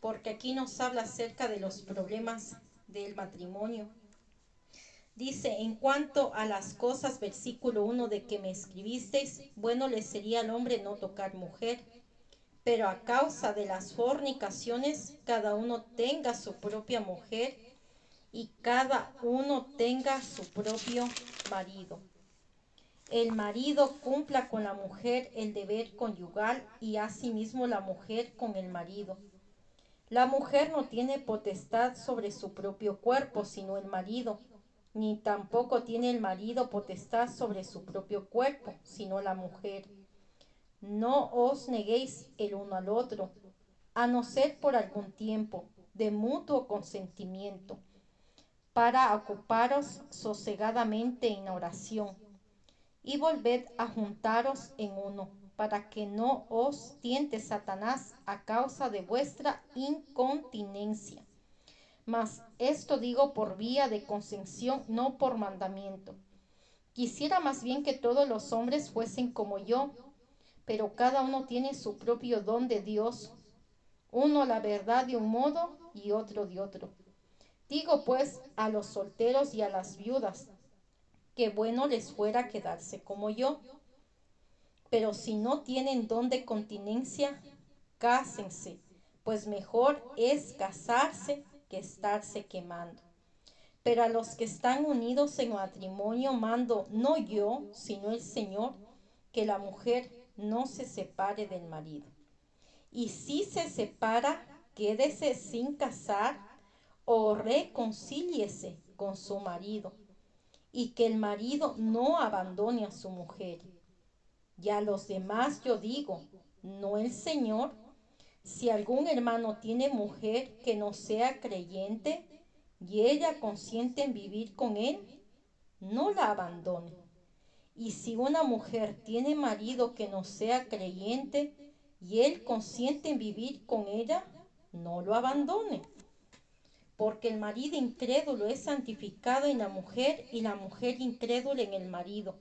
porque aquí nos habla acerca de los problemas del matrimonio. Dice: en cuanto a las cosas, versículo 1, de que me escribisteis, bueno le sería al hombre no tocar mujer, pero a causa de las fornicaciones, cada uno tenga su propia mujer y cada uno tenga su propio marido. El marido cumpla con la mujer el deber conyugal y asimismo la mujer con el marido. La mujer no tiene potestad sobre su propio cuerpo, sino el marido, ni tampoco tiene el marido potestad sobre su propio cuerpo, sino la mujer. No os neguéis el uno al otro, a no ser por algún tiempo, de mutuo consentimiento, para ocuparos sosegadamente en oración, y volved a juntaros en uno, para que no os tiente Satanás a causa de vuestra incontinencia. Mas esto digo por vía de concesión, no por mandamiento. Quisiera más bien que todos los hombres fuesen como yo, pero cada uno tiene su propio don de Dios, uno la verdad de un modo y otro de otro. Digo pues a los solteros y a las viudas, que bueno les fuera quedarse como yo. Pero si no tienen don de continencia, cásense, pues mejor es casarse que estarse quemando. Pero a los que están unidos en matrimonio mando, no yo, sino el Señor, que la mujer no se separe del marido. Y si se separa, quédese sin casar o reconcíliese con su marido, y que el marido no abandone a su mujer. Y a los demás yo digo, no el Señor: si algún hermano tiene mujer que no sea creyente y ella consiente en vivir con él, no la abandone. Y si una mujer tiene marido que no sea creyente y él consiente en vivir con ella, no lo abandone. Porque el marido incrédulo es santificado en la mujer y la mujer incrédula en el marido.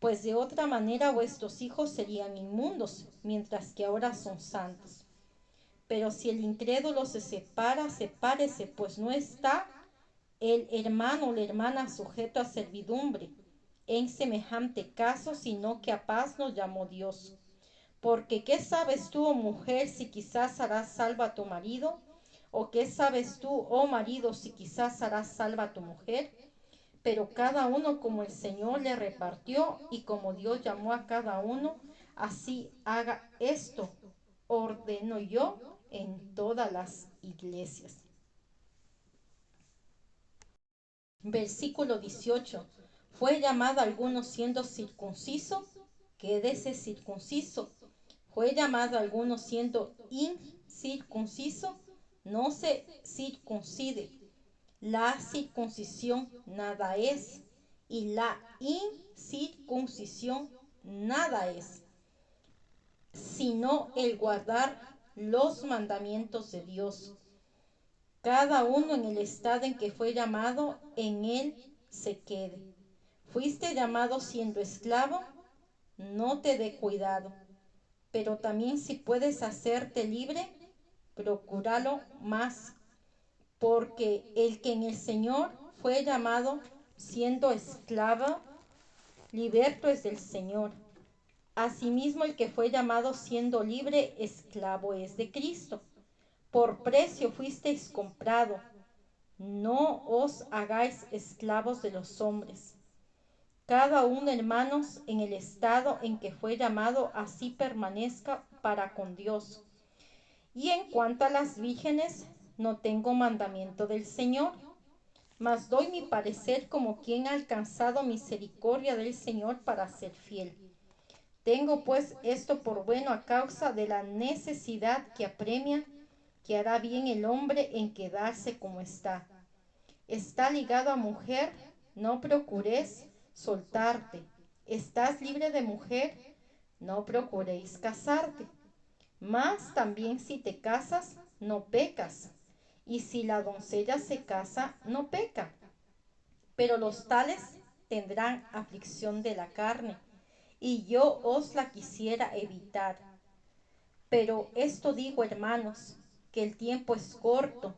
pues de otra manera vuestros hijos serían inmundos, mientras que ahora son santos. Pero si el incrédulo se separa, sepárese, pues no está el hermano o la hermana sujeto a servidumbre en semejante caso, sino que a paz nos llamó Dios. Porque ¿qué sabes tú, oh mujer, si quizás harás salva a tu marido? ¿O qué sabes tú, oh marido, si quizás harás salva a tu mujer? Pero cada uno como el Señor le repartió y como Dios llamó a cada uno, así haga esto, ordeno yo en todas las iglesias. Versículo 18. Fue llamado a algunos siendo circunciso, quédese circunciso. Fue llamado a algunos siendo incircunciso, no se circuncide. La circuncisión nada es y la incircuncisión nada es, sino el guardar los mandamientos de Dios. Cada uno en el estado en que fue llamado, en él se quede. Fuiste llamado siendo esclavo, no te dé cuidado. Pero también si puedes hacerte libre, procúralo más, porque el que en el Señor fue llamado siendo esclavo, liberto es del Señor. Asimismo, el que fue llamado siendo libre, esclavo es de Cristo. Por precio fuisteis comprado. No os hagáis esclavos de los hombres. Cada uno, hermanos, en el estado en que fue llamado, así permanezca para con Dios. Y en cuanto a las vírgenes, no tengo mandamiento del Señor, mas doy mi parecer como quien ha alcanzado misericordia del Señor para ser fiel. Tengo pues esto por bueno a causa de la necesidad que apremia, que hará bien el hombre en quedarse como está. Está ligado a mujer, no procures soltarte. Estás libre de mujer, no procuréis casarte. Mas también si te casas, no pecas. Y si la doncella se casa, no peca. Pero los tales tendrán aflicción de la carne, y yo os la quisiera evitar. Pero esto digo, hermanos, que el tiempo es corto.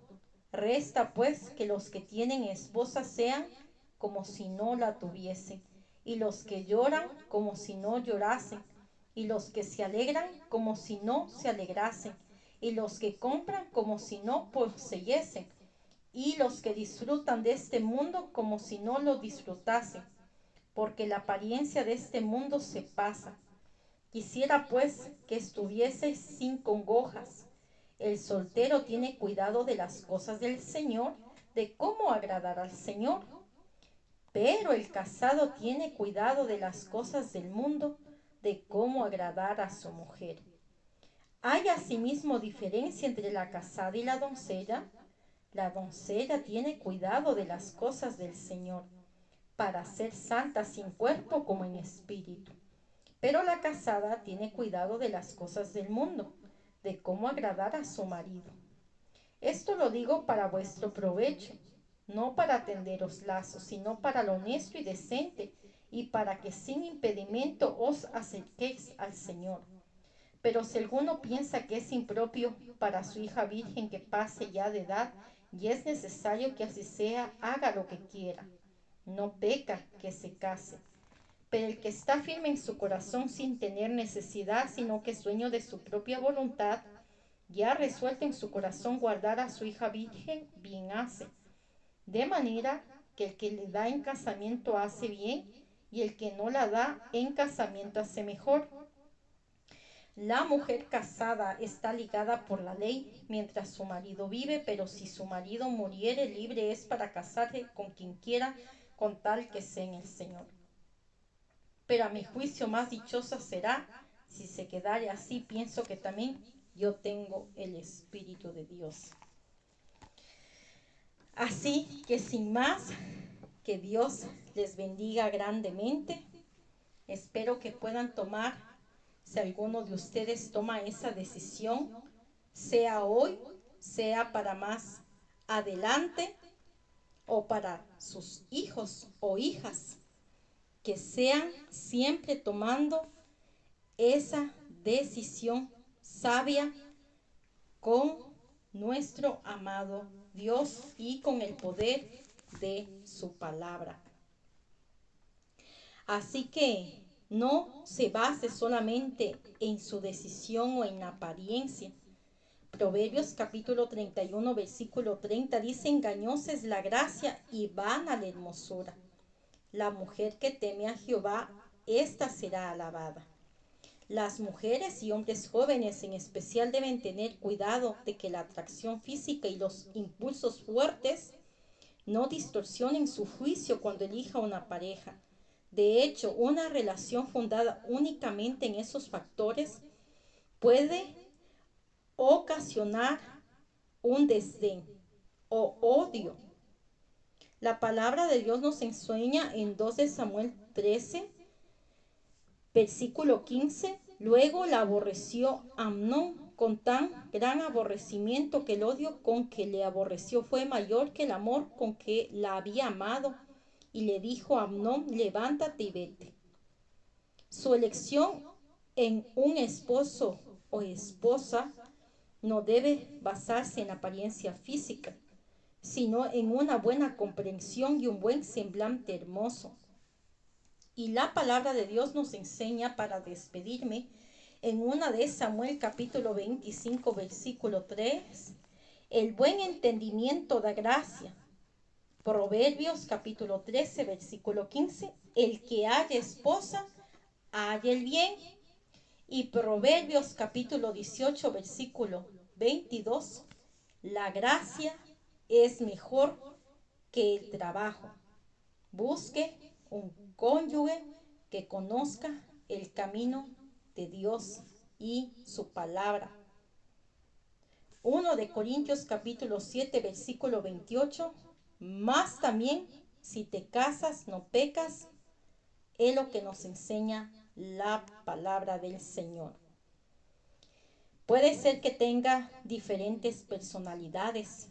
Resta pues que los que tienen esposa sean como si no la tuviesen, y los que lloran como si no llorasen, y los que se alegran como si no se alegrasen, y los que compran como si no poseyesen, y los que disfrutan de este mundo como si no lo disfrutasen, porque la apariencia de este mundo se pasa. Quisiera pues que estuvieseis sin congojas. El soltero tiene cuidado de las cosas del Señor, de cómo agradar al Señor. Pero el casado tiene cuidado de las cosas del mundo, de cómo agradar a su mujer. ¿Hay asimismo diferencia entre la casada y la doncella? La doncella tiene cuidado de las cosas del Señor, para ser santa sin cuerpo como en espíritu. Pero la casada tiene cuidado de las cosas del mundo, de cómo agradar a su marido. Esto lo digo para vuestro provecho, no para tenderos lazos, sino para lo honesto y decente, y para que sin impedimento os acerquéis al Señor. Pero si alguno piensa que es impropio para su hija virgen que pase ya de edad, y es necesario que así sea, haga lo que quiera. No peca que se case. Pero el que está firme en su corazón sin tener necesidad, sino que es dueño de su propia voluntad, ya resuelto en su corazón guardar a su hija virgen, bien hace. De manera que el que le da en casamiento hace bien, y el que no la da en casamiento hace mejor. La mujer casada está ligada por la ley mientras su marido vive, pero si su marido muriere, libre es para casarse con quien quiera, con tal que sea en el Señor. Pero a mi juicio más dichosa será si se quedare así. Pienso que también yo tengo el Espíritu de Dios. Así que sin más, que Dios les bendiga grandemente. Espero que puedan tomar, si alguno de ustedes toma esa decisión, sea hoy, sea para más adelante o para sus hijos o hijas. que sean siempre tomando esa decisión sabia con nuestro amado Dios y con el poder de su palabra. Así que no se base solamente en su decisión o en la apariencia. Proverbios capítulo 31, versículo 30 dice: engañosa es la gracia y vana la hermosura. La mujer que teme a Jehová, ésta será alabada. Las mujeres y hombres jóvenes en especial deben tener cuidado de que la atracción física y los impulsos fuertes no distorsionen su juicio cuando elija una pareja. De hecho, una relación fundada únicamente en esos factores puede ocasionar un desdén o odio. La palabra de Dios nos enseña en 2 Samuel 13, versículo 15: luego la aborreció Amnón con tan gran aborrecimiento que el odio con que le aborreció fue mayor que el amor con que la había amado. Y le dijo a Amnón: levántate y vete. Su elección en un esposo o esposa no debe basarse en apariencia física, sino en una buena comprensión y un buen semblante hermoso. Y la palabra de Dios nos enseña, para despedirme, en 1 de Samuel capítulo 25 versículo 3, el buen entendimiento da gracia. Proverbios capítulo 13 versículo 15, el que haya esposa, haya el bien. Y Proverbios capítulo 18 versículo 22, la gracia es mejor que el trabajo. Busque un cónyuge que conozca el camino de Dios y su palabra. 1 de Corintios capítulo 7 versículo 28, más también si te casas no pecas, es lo que nos enseña la palabra del Señor. Puede ser que tenga diferentes personalidades,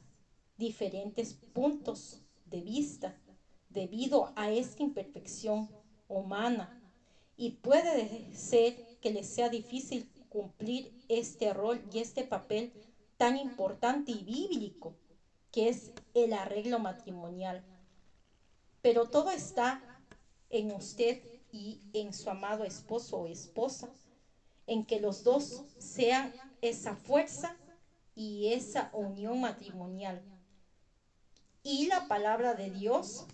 diferentes puntos de vista debido a esta imperfección humana, y puede ser que le sea difícil cumplir este rol y este papel tan importante y bíblico que es el arreglo matrimonial. Pero todo está en usted y en su amado esposo o esposa, en que los dos sean esa fuerza y esa unión matrimonial. Y la palabra de Dios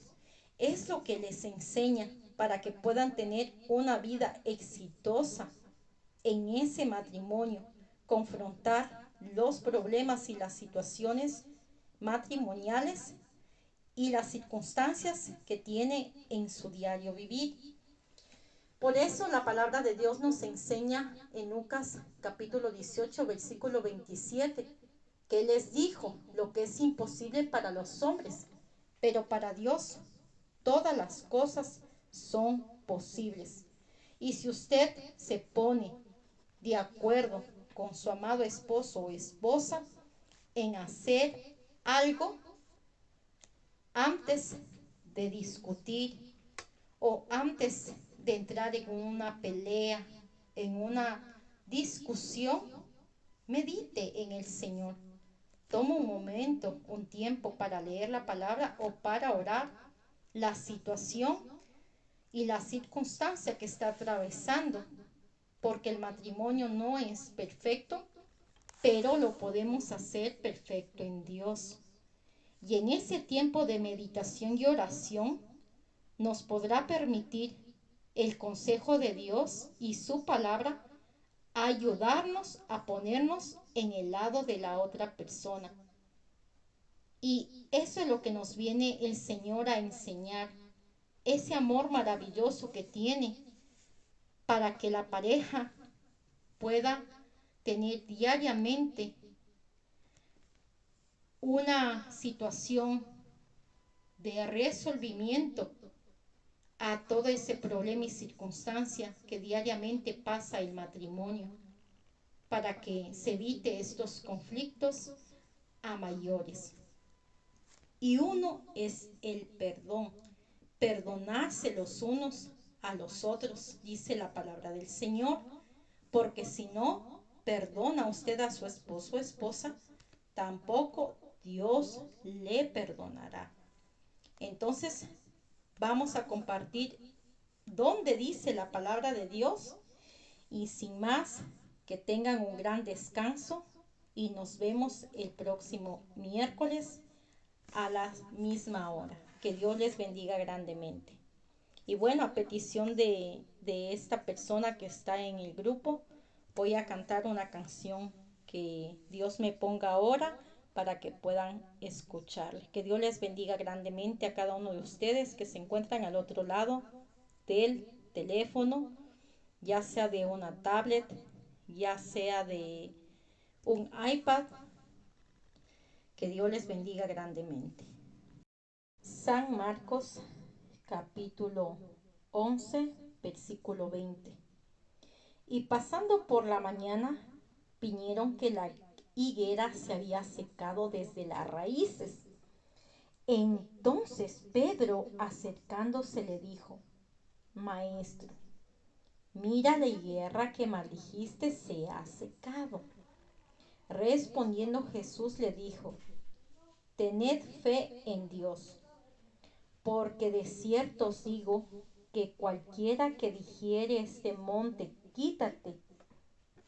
es lo que les enseña para que puedan tener una vida exitosa en ese matrimonio, confrontar los problemas y las situaciones matrimoniales y las circunstancias que tiene en su diario vivir. Por eso la palabra de Dios nos enseña en Lucas capítulo 18 versículo 27, que les dijo: lo que es imposible para los hombres, pero para Dios todas las cosas son posibles. Y si usted se pone de acuerdo con su amado esposo o esposa en hacer algo, antes de discutir o antes de entrar en una pelea, en una discusión, medite en el Señor. Toma un momento, un tiempo para leer la palabra o para orar la situación y la circunstancia que está atravesando, porque el matrimonio no es perfecto, pero lo podemos hacer perfecto en Dios. Y en ese tiempo de meditación y oración nos podrá permitir el consejo de Dios y su palabra ayudarnos a ponernos en el lado de la otra persona. Y eso es lo que nos viene el Señor a enseñar, ese amor maravilloso que tiene para que la pareja pueda tener diariamente una situación de resolvimiento a todo ese problema y circunstancia que diariamente pasa el matrimonio, para que se evite estos conflictos a mayores. Y uno es el perdón, perdonarse los unos a los otros, dice la palabra del Señor, porque si no perdona usted a su esposo o esposa, tampoco Dios le perdonará. Entonces, vamos a compartir dónde dice la palabra de Dios y sin más, que tengan un gran descanso y nos vemos el próximo miércoles a la misma hora. Que Dios les bendiga grandemente. Y bueno, a petición de esta persona que está en el grupo, voy a cantar una canción que Dios me ponga ahora para que puedan escucharle. Que Dios les bendiga grandemente a cada uno de ustedes que se encuentran al otro lado del teléfono, ya sea de una tablet, ya sea de un iPad. Que Dios les bendiga grandemente. San Marcos capítulo 11, versículo 20. Y pasando por la mañana, vinieron que la higuera se había secado desde las raíces. Entonces Pedro, acercándose, le dijo: Maestro, mira, la higuera que maldijiste se ha secado. Respondiendo Jesús le dijo: Tened fe en Dios, porque de cierto os digo que cualquiera que dijere este monte, quítate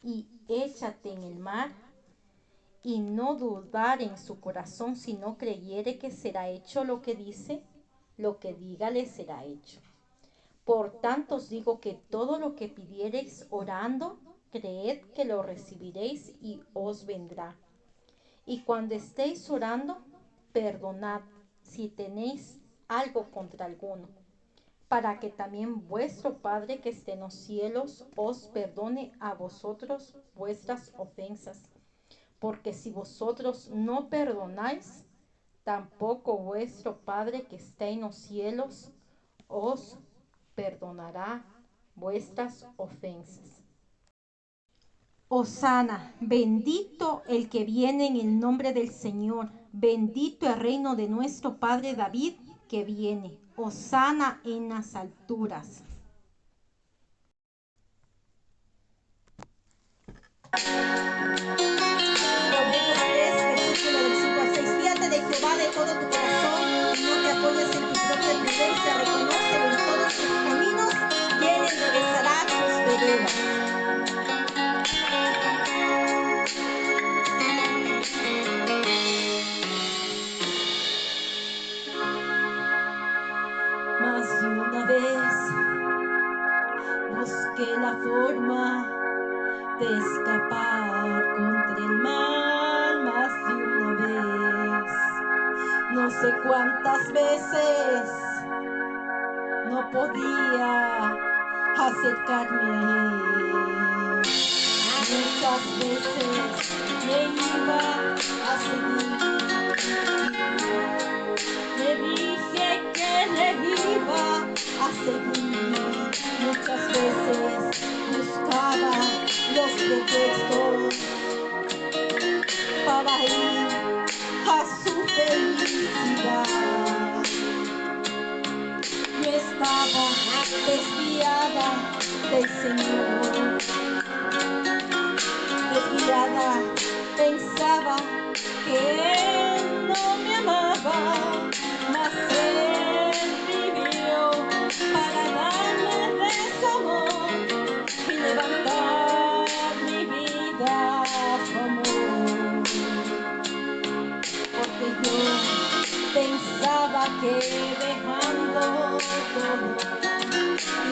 y échate en el mar, y no dudar en su corazón, sino creyere que será hecho lo que dice, lo que diga le será hecho. Por tanto os digo que todo lo que pidiereis orando, creed que lo recibiréis y os vendrá. Y cuando estéis orando, perdonad si tenéis algo contra alguno, para que también vuestro Padre que esté en los cielos os perdone a vosotros vuestras ofensas. Porque si vosotros no perdonáis, tampoco vuestro Padre que está en los cielos os perdonará vuestras ofensas. Hosana, bendito el que viene en el nombre del Señor, bendito el reino de nuestro Padre David que viene. Hosana en las alturas. Proverbios 3, versículo del 5 al 6. Fíate de Jehová de todo tu corazón y no te apoyes en tu propia prudencia. Reconócelo en todos tus caminos y él enderezará tus veredas. Más de una vez busqué la forma de escapar contra el mal, más de una vez. No sé cuántas veces no podía acercarme a él. Muchas veces me iba a seguir. Le dije que le iba a seguir. Muchas veces buscaba los pretextos para ir a su felicidad. Yo estaba desviada del Señor, desviada, pensaba que Él no me amaba, mas Él vivió para darme de su amor y levantar mi vida a su amor. Porque yo pensaba que dejando todo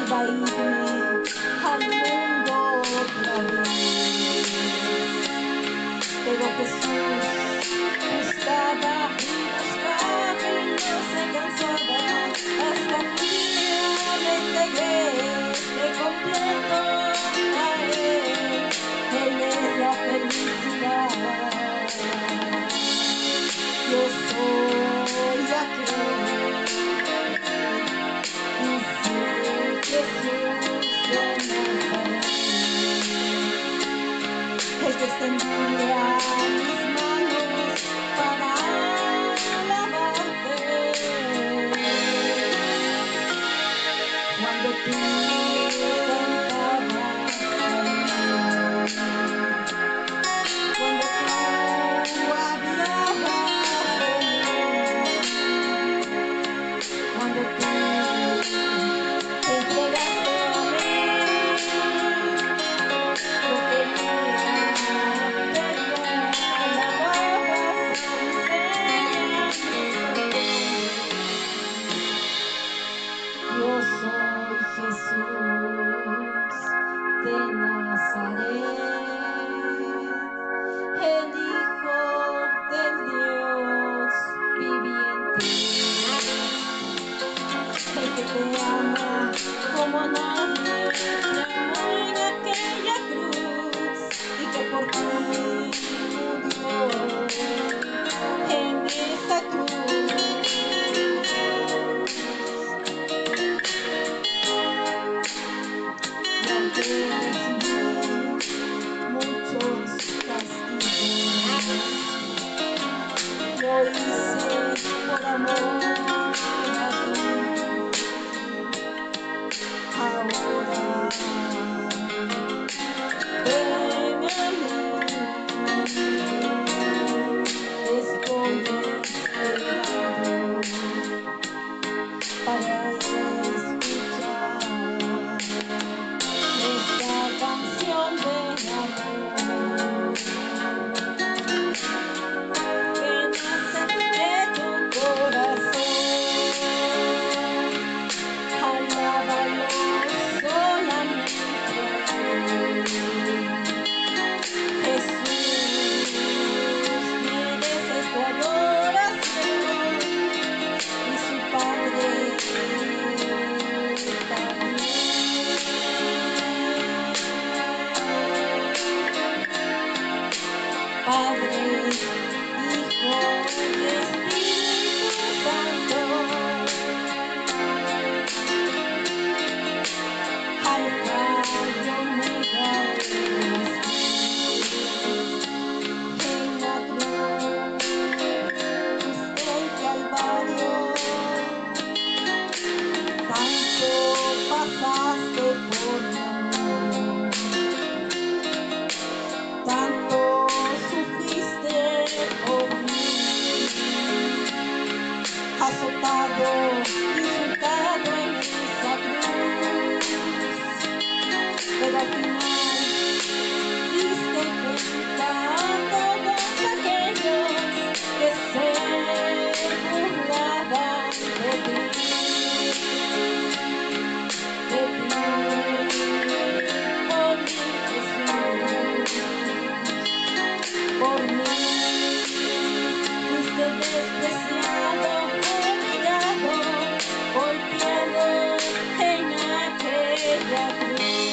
iba a irme al mundo otra vez. Pero Jesús buscaba y buscaba y no se cansaba, hasta que un día me entregué de completo a Él. Él es la felicidad. Yo soy aquel y sé que Jesús llama. El que extendía mis manos para alabarte. Cuando tú muchos castigos. Lo hice por amor a ti. Ahora ven a mí, estoy esperando para escuchar esta canción de amor que nace de tu corazón. Alábalo solamente a ti. Jesús, mereces tu adoración y su Padre también. Padre, Hijo y Espíritu Santo, Alfa y Omega eres en la cruz del Calvario. Tanto pasaste por mi amor, tanto sufriste por mí, azotado, insultado en esa cruz, pero al final diste cuenta a todos aquellos que se burlaban de ti, por mi Jesús, por mí. Fuiste despreciado, humillado, golpeado en aquella cruz.